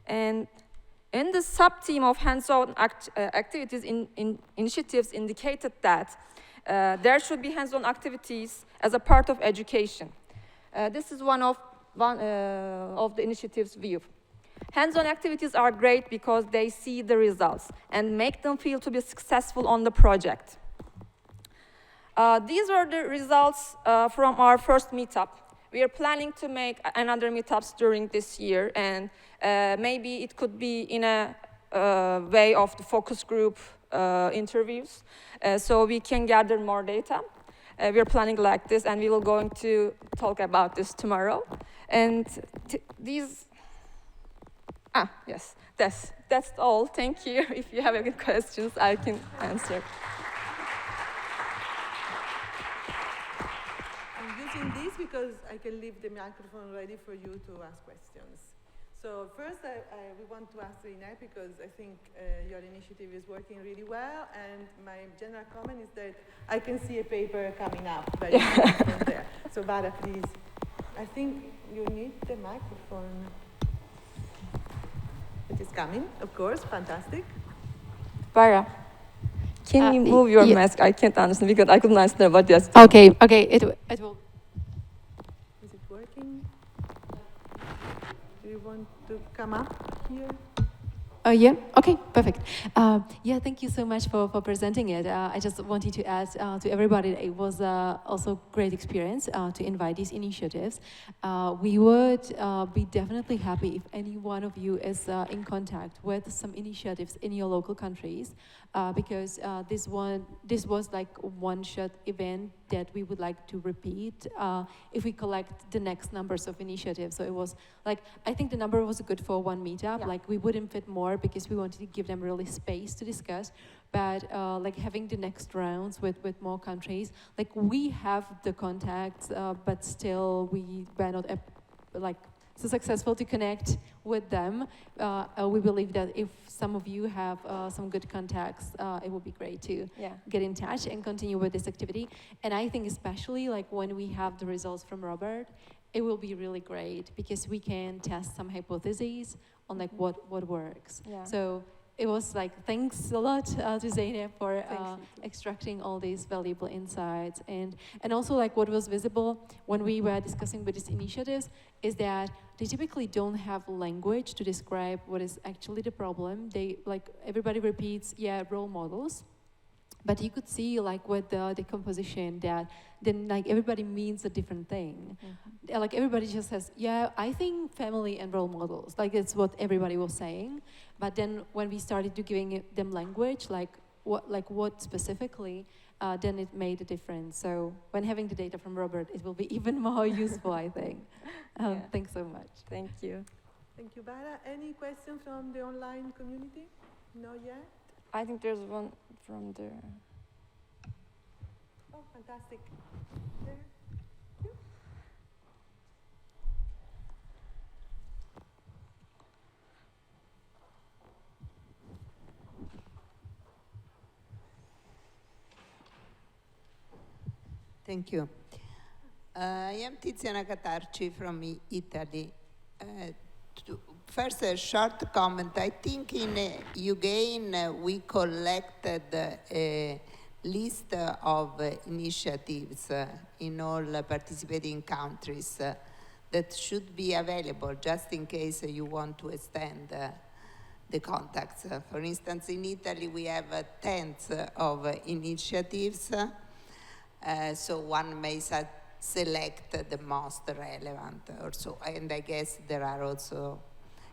And in the sub-theme of hands-on activities, initiatives indicated that there should be hands-on activities as a part of education. This is one of the initiative's view. Hands-on activities are great because they see the results and make them feel to be successful on the project. These are the results from our first meetup. We are planning to make another meetups during this year, and maybe it could be in a way of the focus group interviews, so we can gather more data. We are planning like this, and we will going to talk about this tomorrow. And these, yes, that's all. Thank you. If you have any questions, I can answer. I'm using this because I can leave the microphone ready for you to ask questions. So first, we want to ask Rina because I think your initiative is working really well, and my general comment is that I can see a paper coming up very soon from there. So Vara, please. I think you need the microphone. It is coming, of course, fantastic. Bara, can you move your mask? I can't understand because I couldn't understand what you said. Okay, it will. Is it working? Do you want to come up here? Yeah, okay, perfect. Yeah, thank you so much for presenting it. I just wanted to add to everybody that it was also a great experience to invite these initiatives. We would be definitely happy if any one of you is in contact with some initiatives in your local countries, because this was like a one-shot event that we would like to repeat if we collect the next numbers of initiatives. So it was like, I think the number was good for one meetup. Yeah. Like we wouldn't fit more because we wanted to give them really space to discuss. But like having the next rounds with more countries, like we have the contacts, but still we were not like so successful to connect with them. We believe that if some of you have some good contacts, it would be great to get in touch and continue with this activity. And I think especially like when we have the results from Robert, it will be really great because we can test some hypotheses on like what works. Yeah. So it was like, thanks a lot to Zeynep for extracting all these valuable insights. And also like what was visible when we were discussing with these initiatives is that they typically don't have language to describe what is actually the problem. They, like everybody repeats, role models. But you could see like with the decomposition that then like everybody means a different thing. Mm-hmm. Like everybody just says, I think family and role models. Like it's what everybody was saying. But then when we started to giving them language, like what specifically, then it made a difference. So when having the data from Robert, it will be even more useful, I think. Thanks so much. Thank you. Thank you, Bara. Any questions from the online community? Not yet? I think there's one from there. Oh, fantastic. There. Thank you. Thank you. I am Tiziana Catarci from Italy. First, a short comment. I think in EUGAIN we collected a list of initiatives in all participating countries that should be available just in case you want to extend the contacts. For instance, in Italy we have tens of initiatives, so one may select the most relevant or so, and I guess there are also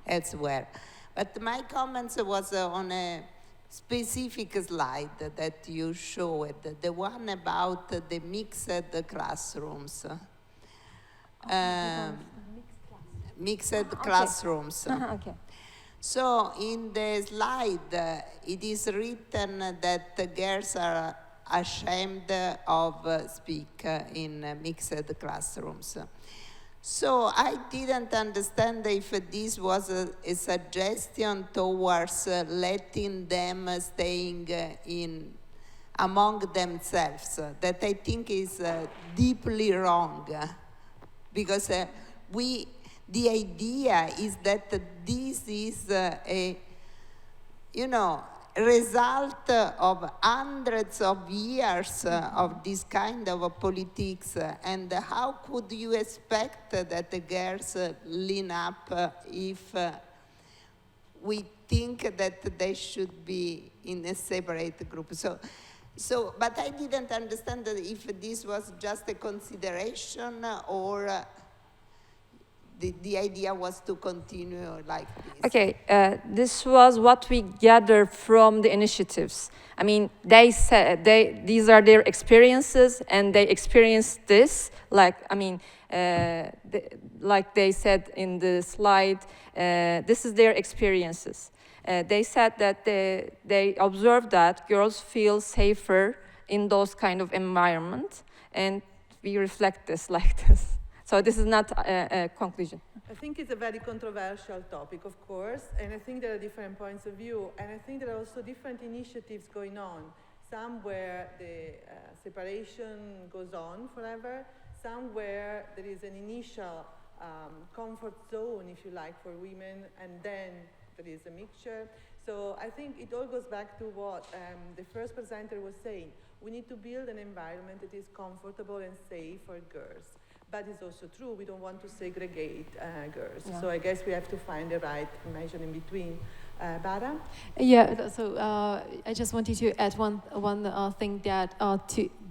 elsewhere. But my comments was on a specific slide that you showed, the one about the mixed classrooms. Mixed classrooms. Okay. So in the slide, it is written that the girls are ashamed of speak in mixed classrooms. So I didn't understand if this was a suggestion towards letting them staying in among themselves, that I think is deeply wrong, because the idea is that this is a result of hundreds of years of this kind of politics, and how could you expect that the girls lean up if we think that they should be in a separate group? So, but I didn't understand if this was just a consideration or the idea was to continue like this. Okay, this was what we gathered from the initiatives. I mean, they said these are their experiences, and they experienced this. Like, I mean, like they said in the slide, this is their experiences. They said that they observed that girls feel safer in those kind of environment, and we reflect this like this. So this is not a conclusion. I think it's a very controversial topic, of course, and I think there are different points of view, and I think there are also different initiatives going on. Some where the separation goes on forever, some where there is an initial comfort zone, if you like, for women, and then there is a mixture. So I think it all goes back to what the first presenter was saying. We need to build an environment that is comfortable and safe for girls. But it's also true, we don't want to segregate girls. Yeah. So I guess we have to find the right measure in between. Bara? Yeah, so I just wanted to add one thing that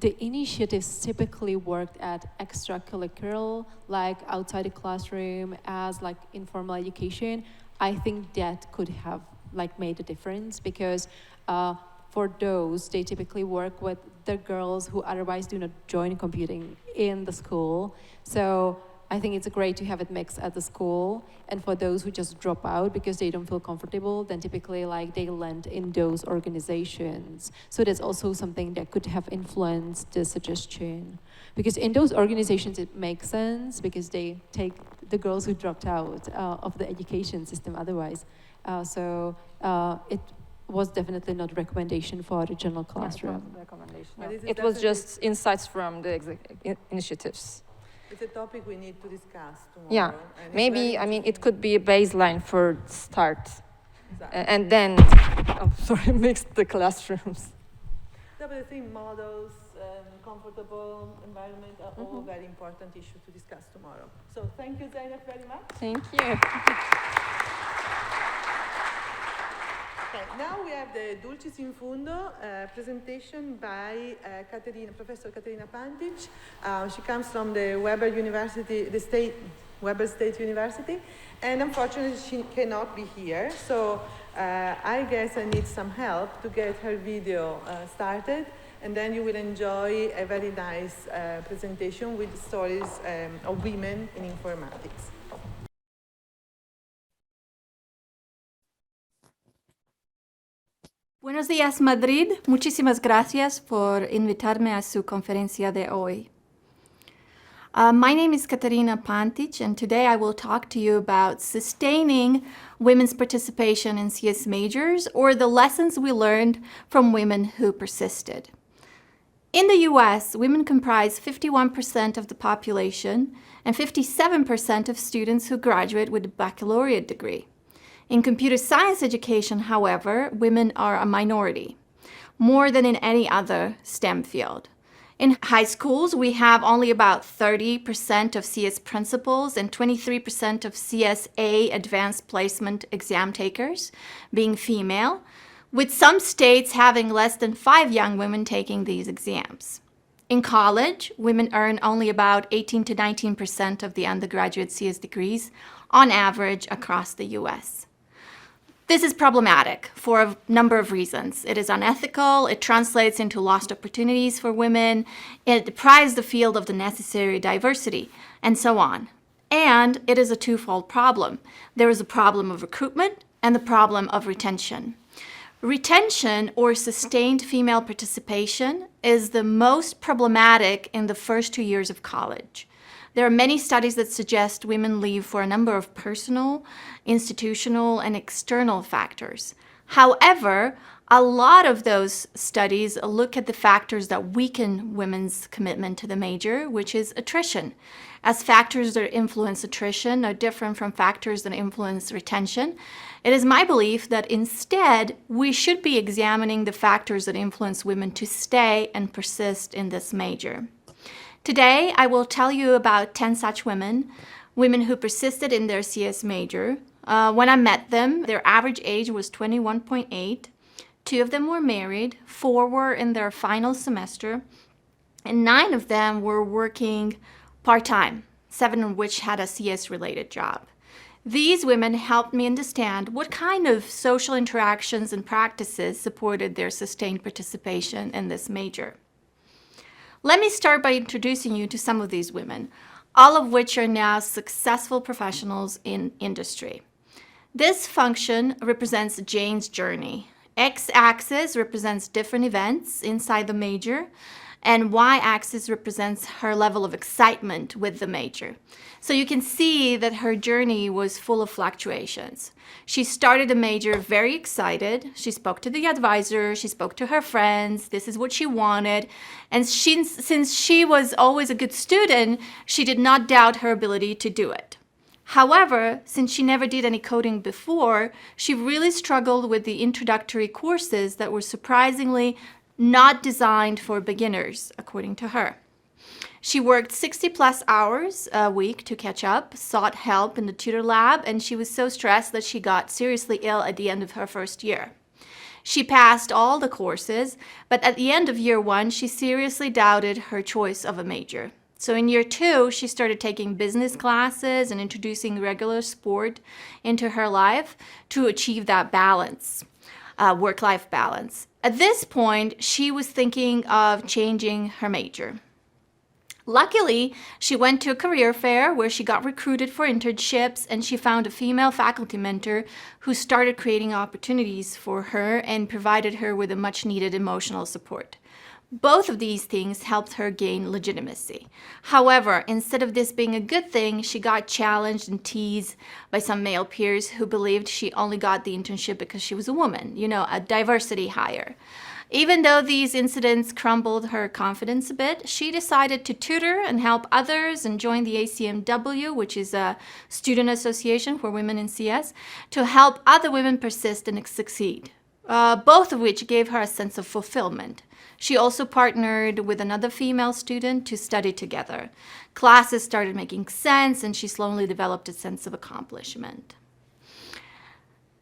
the initiatives typically worked at extracurricular, like outside the classroom, as like informal education. I think that could have like made a difference, because for those, they typically work with the girls who otherwise do not join computing in the school. So I think it's great to have it mixed at the school. And for those who just drop out because they don't feel comfortable, then typically like they land in those organizations. So that's also something that could have influenced the suggestion. Because in those organizations, it makes sense because they take the girls who dropped out of the education system otherwise. So it was definitely not a recommendation for the general classroom. Yeah, it was just insights from the initiatives. It's a topic we need to discuss tomorrow. Yeah, maybe, I mean, it could be a baseline for start. Exactly. And then, mix the classrooms. No, but I think models, comfortable environment are all very important issues to discuss tomorrow. So thank you, Zainab, very much. Thank you. Okay, now we have the Dulcis in Fundo presentation by Professor Caterina Pantic. She comes from the Weber University, Weber State University, and unfortunately she cannot be here. So I guess I need some help to get her video started, and then you will enjoy a very nice presentation with stories of women in informatics. Buenos días, Madrid. Muchísimas gracias por invitarme a su conferencia de hoy. My name is Caterina Pantic, and today I will talk to you about sustaining women's participation in CS majors, or the lessons we learned from women who persisted. In the US, women comprise 51% of the population and 57% of students who graduate with a baccalaureate degree. In computer science education, however, women are a minority, more than in any other STEM field. In high schools, we have only about 30% of CS principals and 23% of CSA advanced placement exam takers being female, with some states having less than 5 young women taking these exams. In college, women earn only about 18 to 19% of the undergraduate CS degrees on average across the US. This is problematic for a number of reasons. It is unethical, it translates into lost opportunities for women, it deprives the field of the necessary diversity, and so on. And it is a twofold problem. There is a problem of recruitment and the problem of retention. Retention or sustained female participation is the most problematic in the first 2 years of college. There are many studies that suggest women leave for a number of personal, institutional, and external factors. However, a lot of those studies look at the factors that weaken women's commitment to the major, which is attrition, as factors that influence attrition are different from factors that influence retention. It is my belief that instead, we should be examining the factors that influence women to stay and persist in this major. Today, I will tell you about 10 such women who persisted in their CS major. When I met them, their average age was 21.8. 2 of them were married, 4 were in their final semester, and 9 of them were working part-time, 7 of which had a CS-related job. These women helped me understand what kind of social interactions and practices supported their sustained participation in this major. Let me start by introducing you to some of these women, all of which are now successful professionals in industry. This function represents Jane's journey. X-axis represents different events inside the major, and Y-axis represents her level of excitement with the major. So you can see that her journey was full of fluctuations. She started the major very excited. She spoke to the advisor, she spoke to her friends, this is what she wanted. And since she was always a good student, she did not doubt her ability to do it. However, since she never did any coding before, she really struggled with the introductory courses that were surprisingly not designed for beginners, according to her. She worked 60+ hours a week to catch up, sought help in the tutor lab, and she was so stressed that she got seriously ill at the end of her first year. She passed all the courses, but at the end of year 1, she seriously doubted her choice of a major. So in year 2, she started taking business classes and introducing regular sport into her life to achieve that balance, work-life balance. At this point, she was thinking of changing her major. Luckily, she went to a career fair where she got recruited for internships, and she found a female faculty mentor who started creating opportunities for her and provided her with a much-needed emotional support. Both of these things helped her gain legitimacy. However, instead of this being a good thing, she got challenged and teased by some male peers who believed she only got the internship because she was a woman, a diversity hire. Even though these incidents crumbled her confidence a bit, she decided to tutor and help others and joined the ACMW, which is a student association for women in CS, to help other women persist and succeed, both of which gave her a sense of fulfillment. She also partnered with another female student to study together. Classes started making sense, and she slowly developed a sense of accomplishment.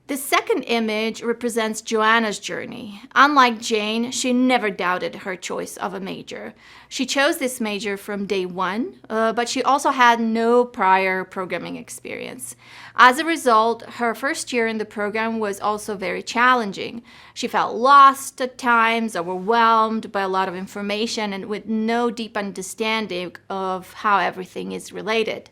The second image represents Joanna's journey. Unlike Jane, she never doubted her choice of a major. She chose this major from day 1, but she also had no prior programming experience. As a result, her first year in the program was also very challenging. She felt lost at times, overwhelmed by a lot of information, and with no deep understanding of how everything is related.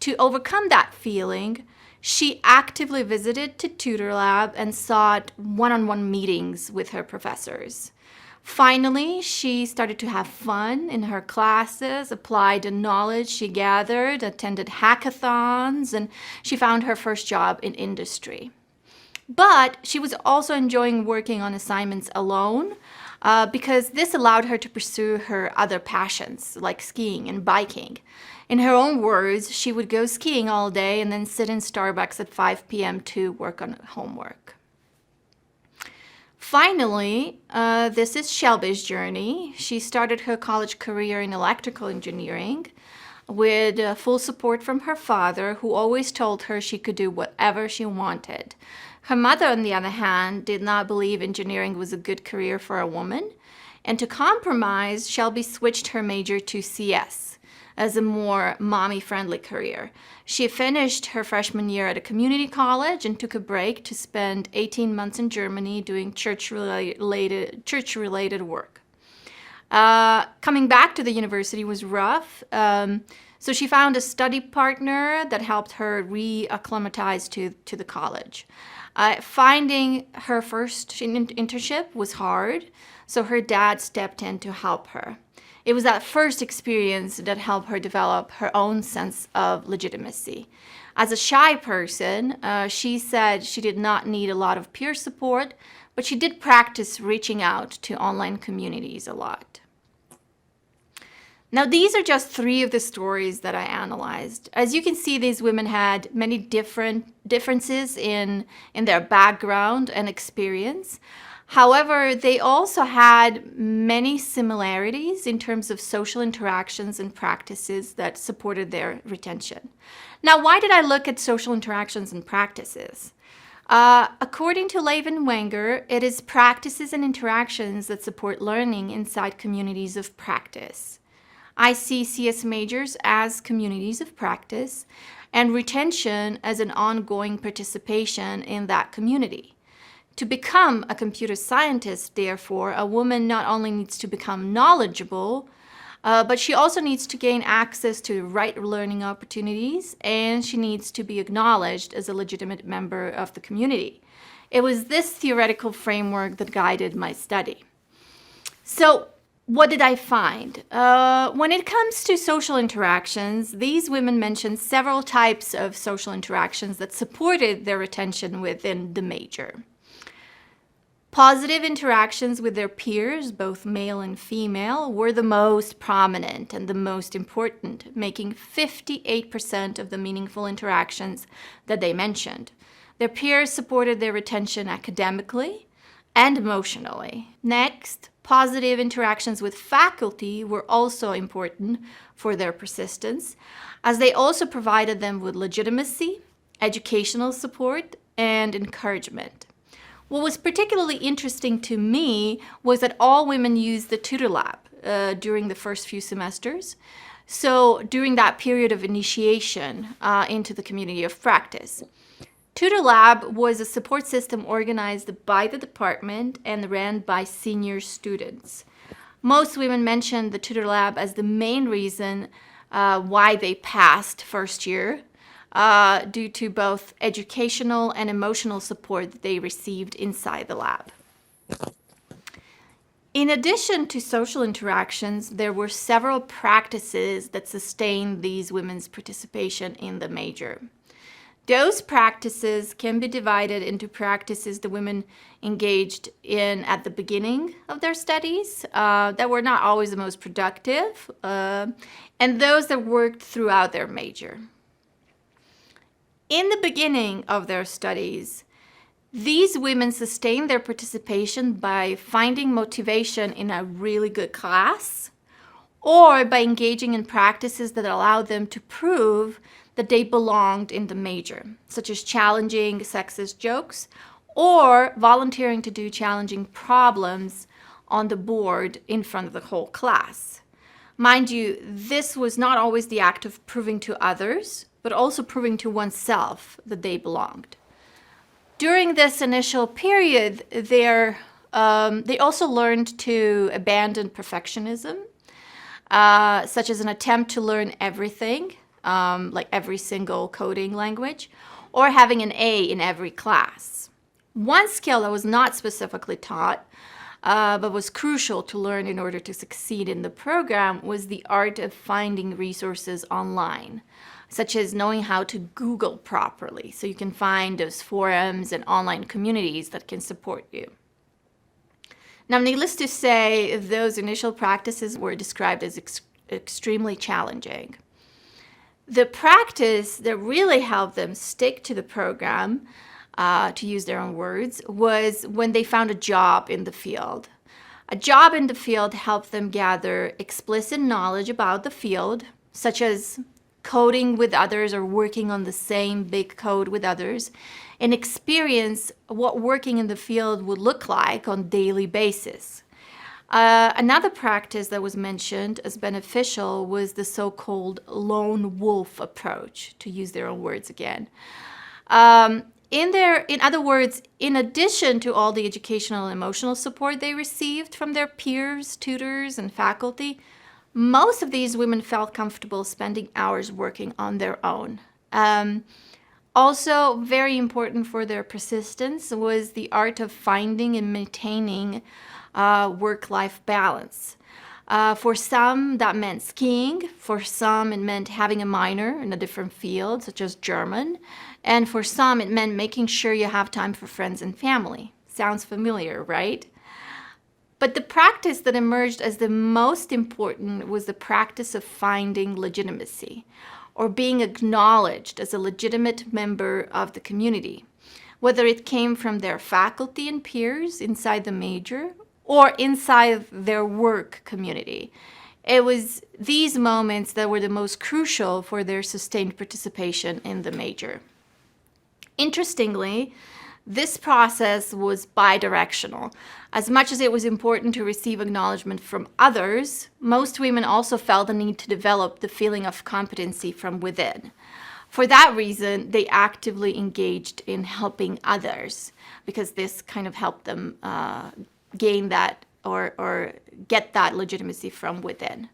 To overcome that feeling, she actively visited the tutor lab and sought one-on-one meetings with her professors. Finally, she started to have fun in her classes, applied the knowledge she gathered, attended hackathons, and she found her first job in industry. But she was also enjoying working on assignments alone because this allowed her to pursue her other passions like skiing and biking. In her own words, she would go skiing all day and then sit in Starbucks at 5 p.m. to work on homework. Finally, this is Shelby's journey. She started her college career in electrical engineering with full support from her father, who always told her she could do whatever she wanted. Her mother, on the other hand, did not believe engineering was a good career for a woman, and to compromise, Shelby switched her major to CS. as a more mommy-friendly career. She finished her freshman year at a community college and took a break to spend 18 months in Germany doing church-related work. Coming back to the university was rough, so she found a study partner that helped her reacclimatize to the college. Finding her first internship was hard, so her dad stepped in to help her. It was that first experience that helped her develop her own sense of legitimacy. As a shy person, she said she did not need a lot of peer support, but she did practice reaching out to online communities a lot. Now, these are just 3 of the stories that I analyzed. As you can see, these women had many differences in their background and experience. However, they also had many similarities in terms of social interactions and practices that supported their retention. Now, why did I look at social interactions and practices? According to Levin Wenger, it is practices and interactions that support learning inside communities of practice. I see CS majors as communities of practice and retention as an ongoing participation in that community. To become a computer scientist, therefore, a woman not only needs to become knowledgeable, but she also needs to gain access to the right learning opportunities, and she needs to be acknowledged as a legitimate member of the community. It was this theoretical framework that guided my study. So, what did I find? When it comes to social interactions, these women mentioned several types of social interactions that supported their retention within the major. Positive interactions with their peers, both male and female, were the most prominent and the most important, making 58% of the meaningful interactions that they mentioned. Their peers supported their retention academically and emotionally. Next, positive interactions with faculty were also important for their persistence, as they also provided them with legitimacy, educational support, and encouragement. What was particularly interesting to me was that all women used the tutor lab during the first few semesters. So during that period of initiation into the community of practice. Tutor Lab was a support system organized by the department and ran by senior students. Most women mentioned the Tutor Lab as the main reason why they passed first year, due to both educational and emotional support that they received inside the lab. In addition to social interactions, there were several practices that sustained these women's participation in the major. Those practices can be divided into practices the women engaged in at the beginning of their studies that were not always the most productive, and those that worked throughout their major. In the beginning of their studies, these women sustained their participation by finding motivation in a really good class or by engaging in practices that allowed them to prove that they belonged in the major, such as challenging sexist jokes or volunteering to do challenging problems on the board in front of the whole class. Mind you, this was not always the act of proving to others, but also proving to oneself that they belonged. During this initial period, they also learned to abandon perfectionism, such as an attempt to learn everything, like every single coding language, or having an A in every class. One skill that was not specifically taught, but was crucial to learn in order to succeed in the program was the art of finding resources online, such as knowing how to Google properly, so you can find those forums and online communities that can support you. Now, needless to say, those initial practices were described as extremely challenging. The practice that really helped them stick to the program, to use their own words, was when they found a job in the field. A job in the field helped them gather explicit knowledge about the field, such as coding with others or working on the same big code with others, and experience what working in the field would look like on a daily basis. Another practice that was mentioned as beneficial was the so-called lone wolf approach, to use their own words again. In other words, in addition to all the educational and emotional support they received from their peers, tutors, and faculty, most of these women felt comfortable spending hours working on their own. Also, very important for their persistence was the art of finding and maintaining work-life balance. For some, that meant skiing. For some, it meant having a minor in a different field, such as German. And for some, it meant making sure you have time for friends and family. Sounds familiar, right? But the practice that emerged as the most important was the practice of finding legitimacy, or being acknowledged as a legitimate member of the community, whether it came from their faculty and peers inside the major or inside their work community. It was these moments that were the most crucial for their sustained participation in the major. Interestingly, this process was bidirectional. As much as it was important to receive acknowledgement from others, most women also felt the need to develop the feeling of competency from within. For that reason, they actively engaged in helping others, because this kind of helped them gain that or get that legitimacy from within.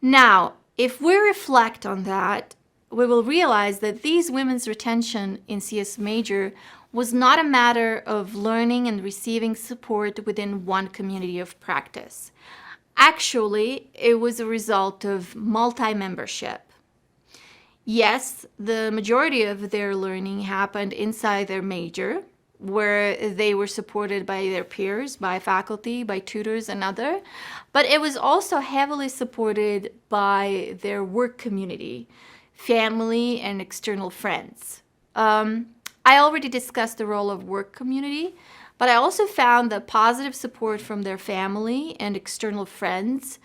Now, if we reflect on that, we will realize that these women's retention in CS Major was not a matter of learning and receiving support within one community of practice. Actually, it was a result of multi-membership. Yes, the majority of their learning happened inside their major, where they were supported by their peers, by faculty, by tutors and other, but it was also heavily supported by their work community, family, and external friends. I already discussed the role of work community, but I also found that positive support from their family and external friends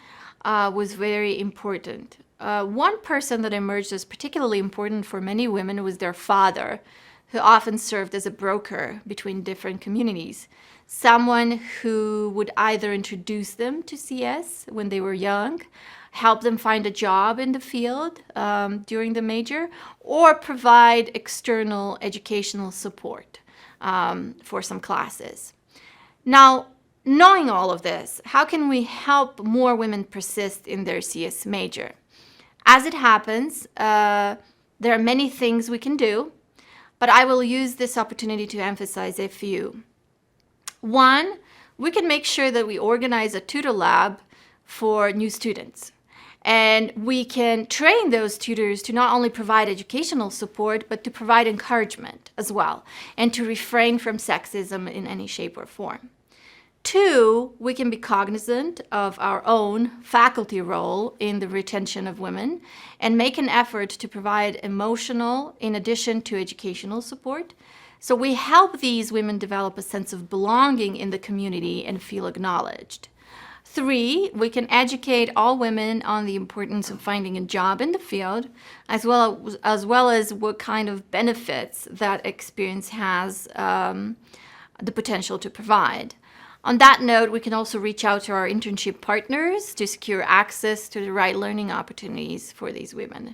was very important. One person that emerged as particularly important for many women was their father, who often served as a broker between different communities. Someone who would either introduce them to CS when they were young, help them find a job in the field during the major, or provide external educational support for some classes. Now, knowing all of this, how can we help more women persist in their CS major? As it happens, there are many things we can do, but I will use this opportunity to emphasize a few. One, we can make sure that we organize a tutor lab for new students. And we can train those tutors to not only provide educational support, but to provide encouragement as well, and to refrain from sexism in any shape or form. Two, we can be cognizant of our own faculty role in the retention of women and make an effort to provide emotional in addition to educational support. So we help these women develop a sense of belonging in the community and feel acknowledged. Three, we can educate all women on the importance of finding a job in the field, as well as what kind of benefits that experience has the potential to provide. On that note, we can also reach out to our internship partners to secure access to the right learning opportunities for these women.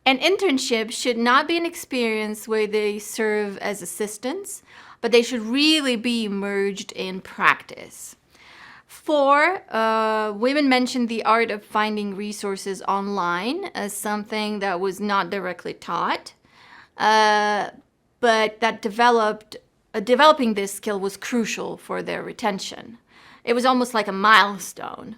An internship should not be an experience where they serve as assistants, but they should really be immersed in practice. Four, women mentioned the art of finding resources online as something that was not directly taught, but that developing this skill was crucial for their retention. It was almost like a milestone.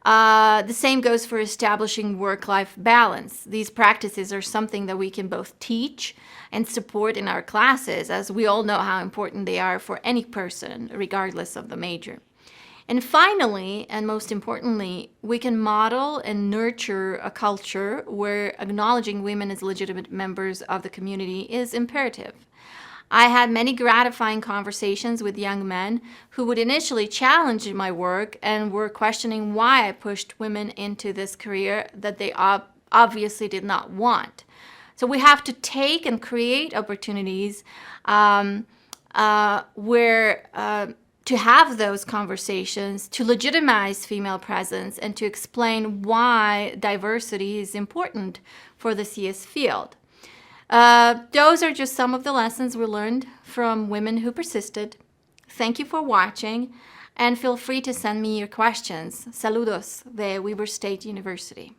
The same goes for establishing work-life balance. These practices are something that we can both teach and support in our classes, as we all know how important they are for any person, regardless of the major. And finally, and most importantly, we can model and nurture a culture where acknowledging women as legitimate members of the community is imperative. I had many gratifying conversations with young men who would initially challenge my work and were questioning why I pushed women into this career that they obviously did not want. So we have to take and create opportunities to to have those conversations, to legitimize female presence, and to explain why diversity is important for the CS field. Those are just some of the lessons we learned from women who persisted. Thank you for watching, and feel free to send me your questions. Saludos de Weber State University.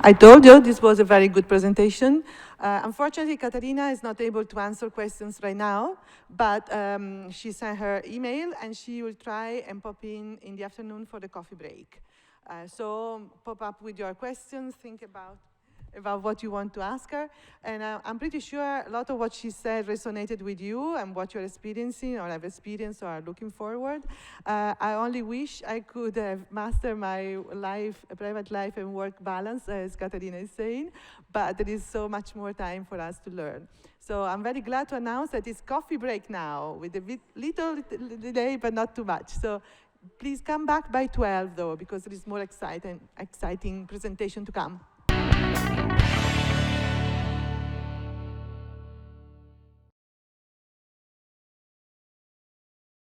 I told you this was a very good presentation. Unfortunately, Katarina is not able to answer questions right now, but she sent her email and she will try and pop in the afternoon for the coffee break. So pop up with your questions, think about what you want to ask her. And I'm pretty sure a lot of what she said resonated with you and what you're experiencing or have experienced or are looking forward. I only wish I could have mastered my life, private life and work balance, as Katarina is saying, but there is so much more time for us to learn. So I'm very glad to announce that it's coffee break now, with a little delay, but not too much. So please come back by 12, though, because there is more exciting presentation to come.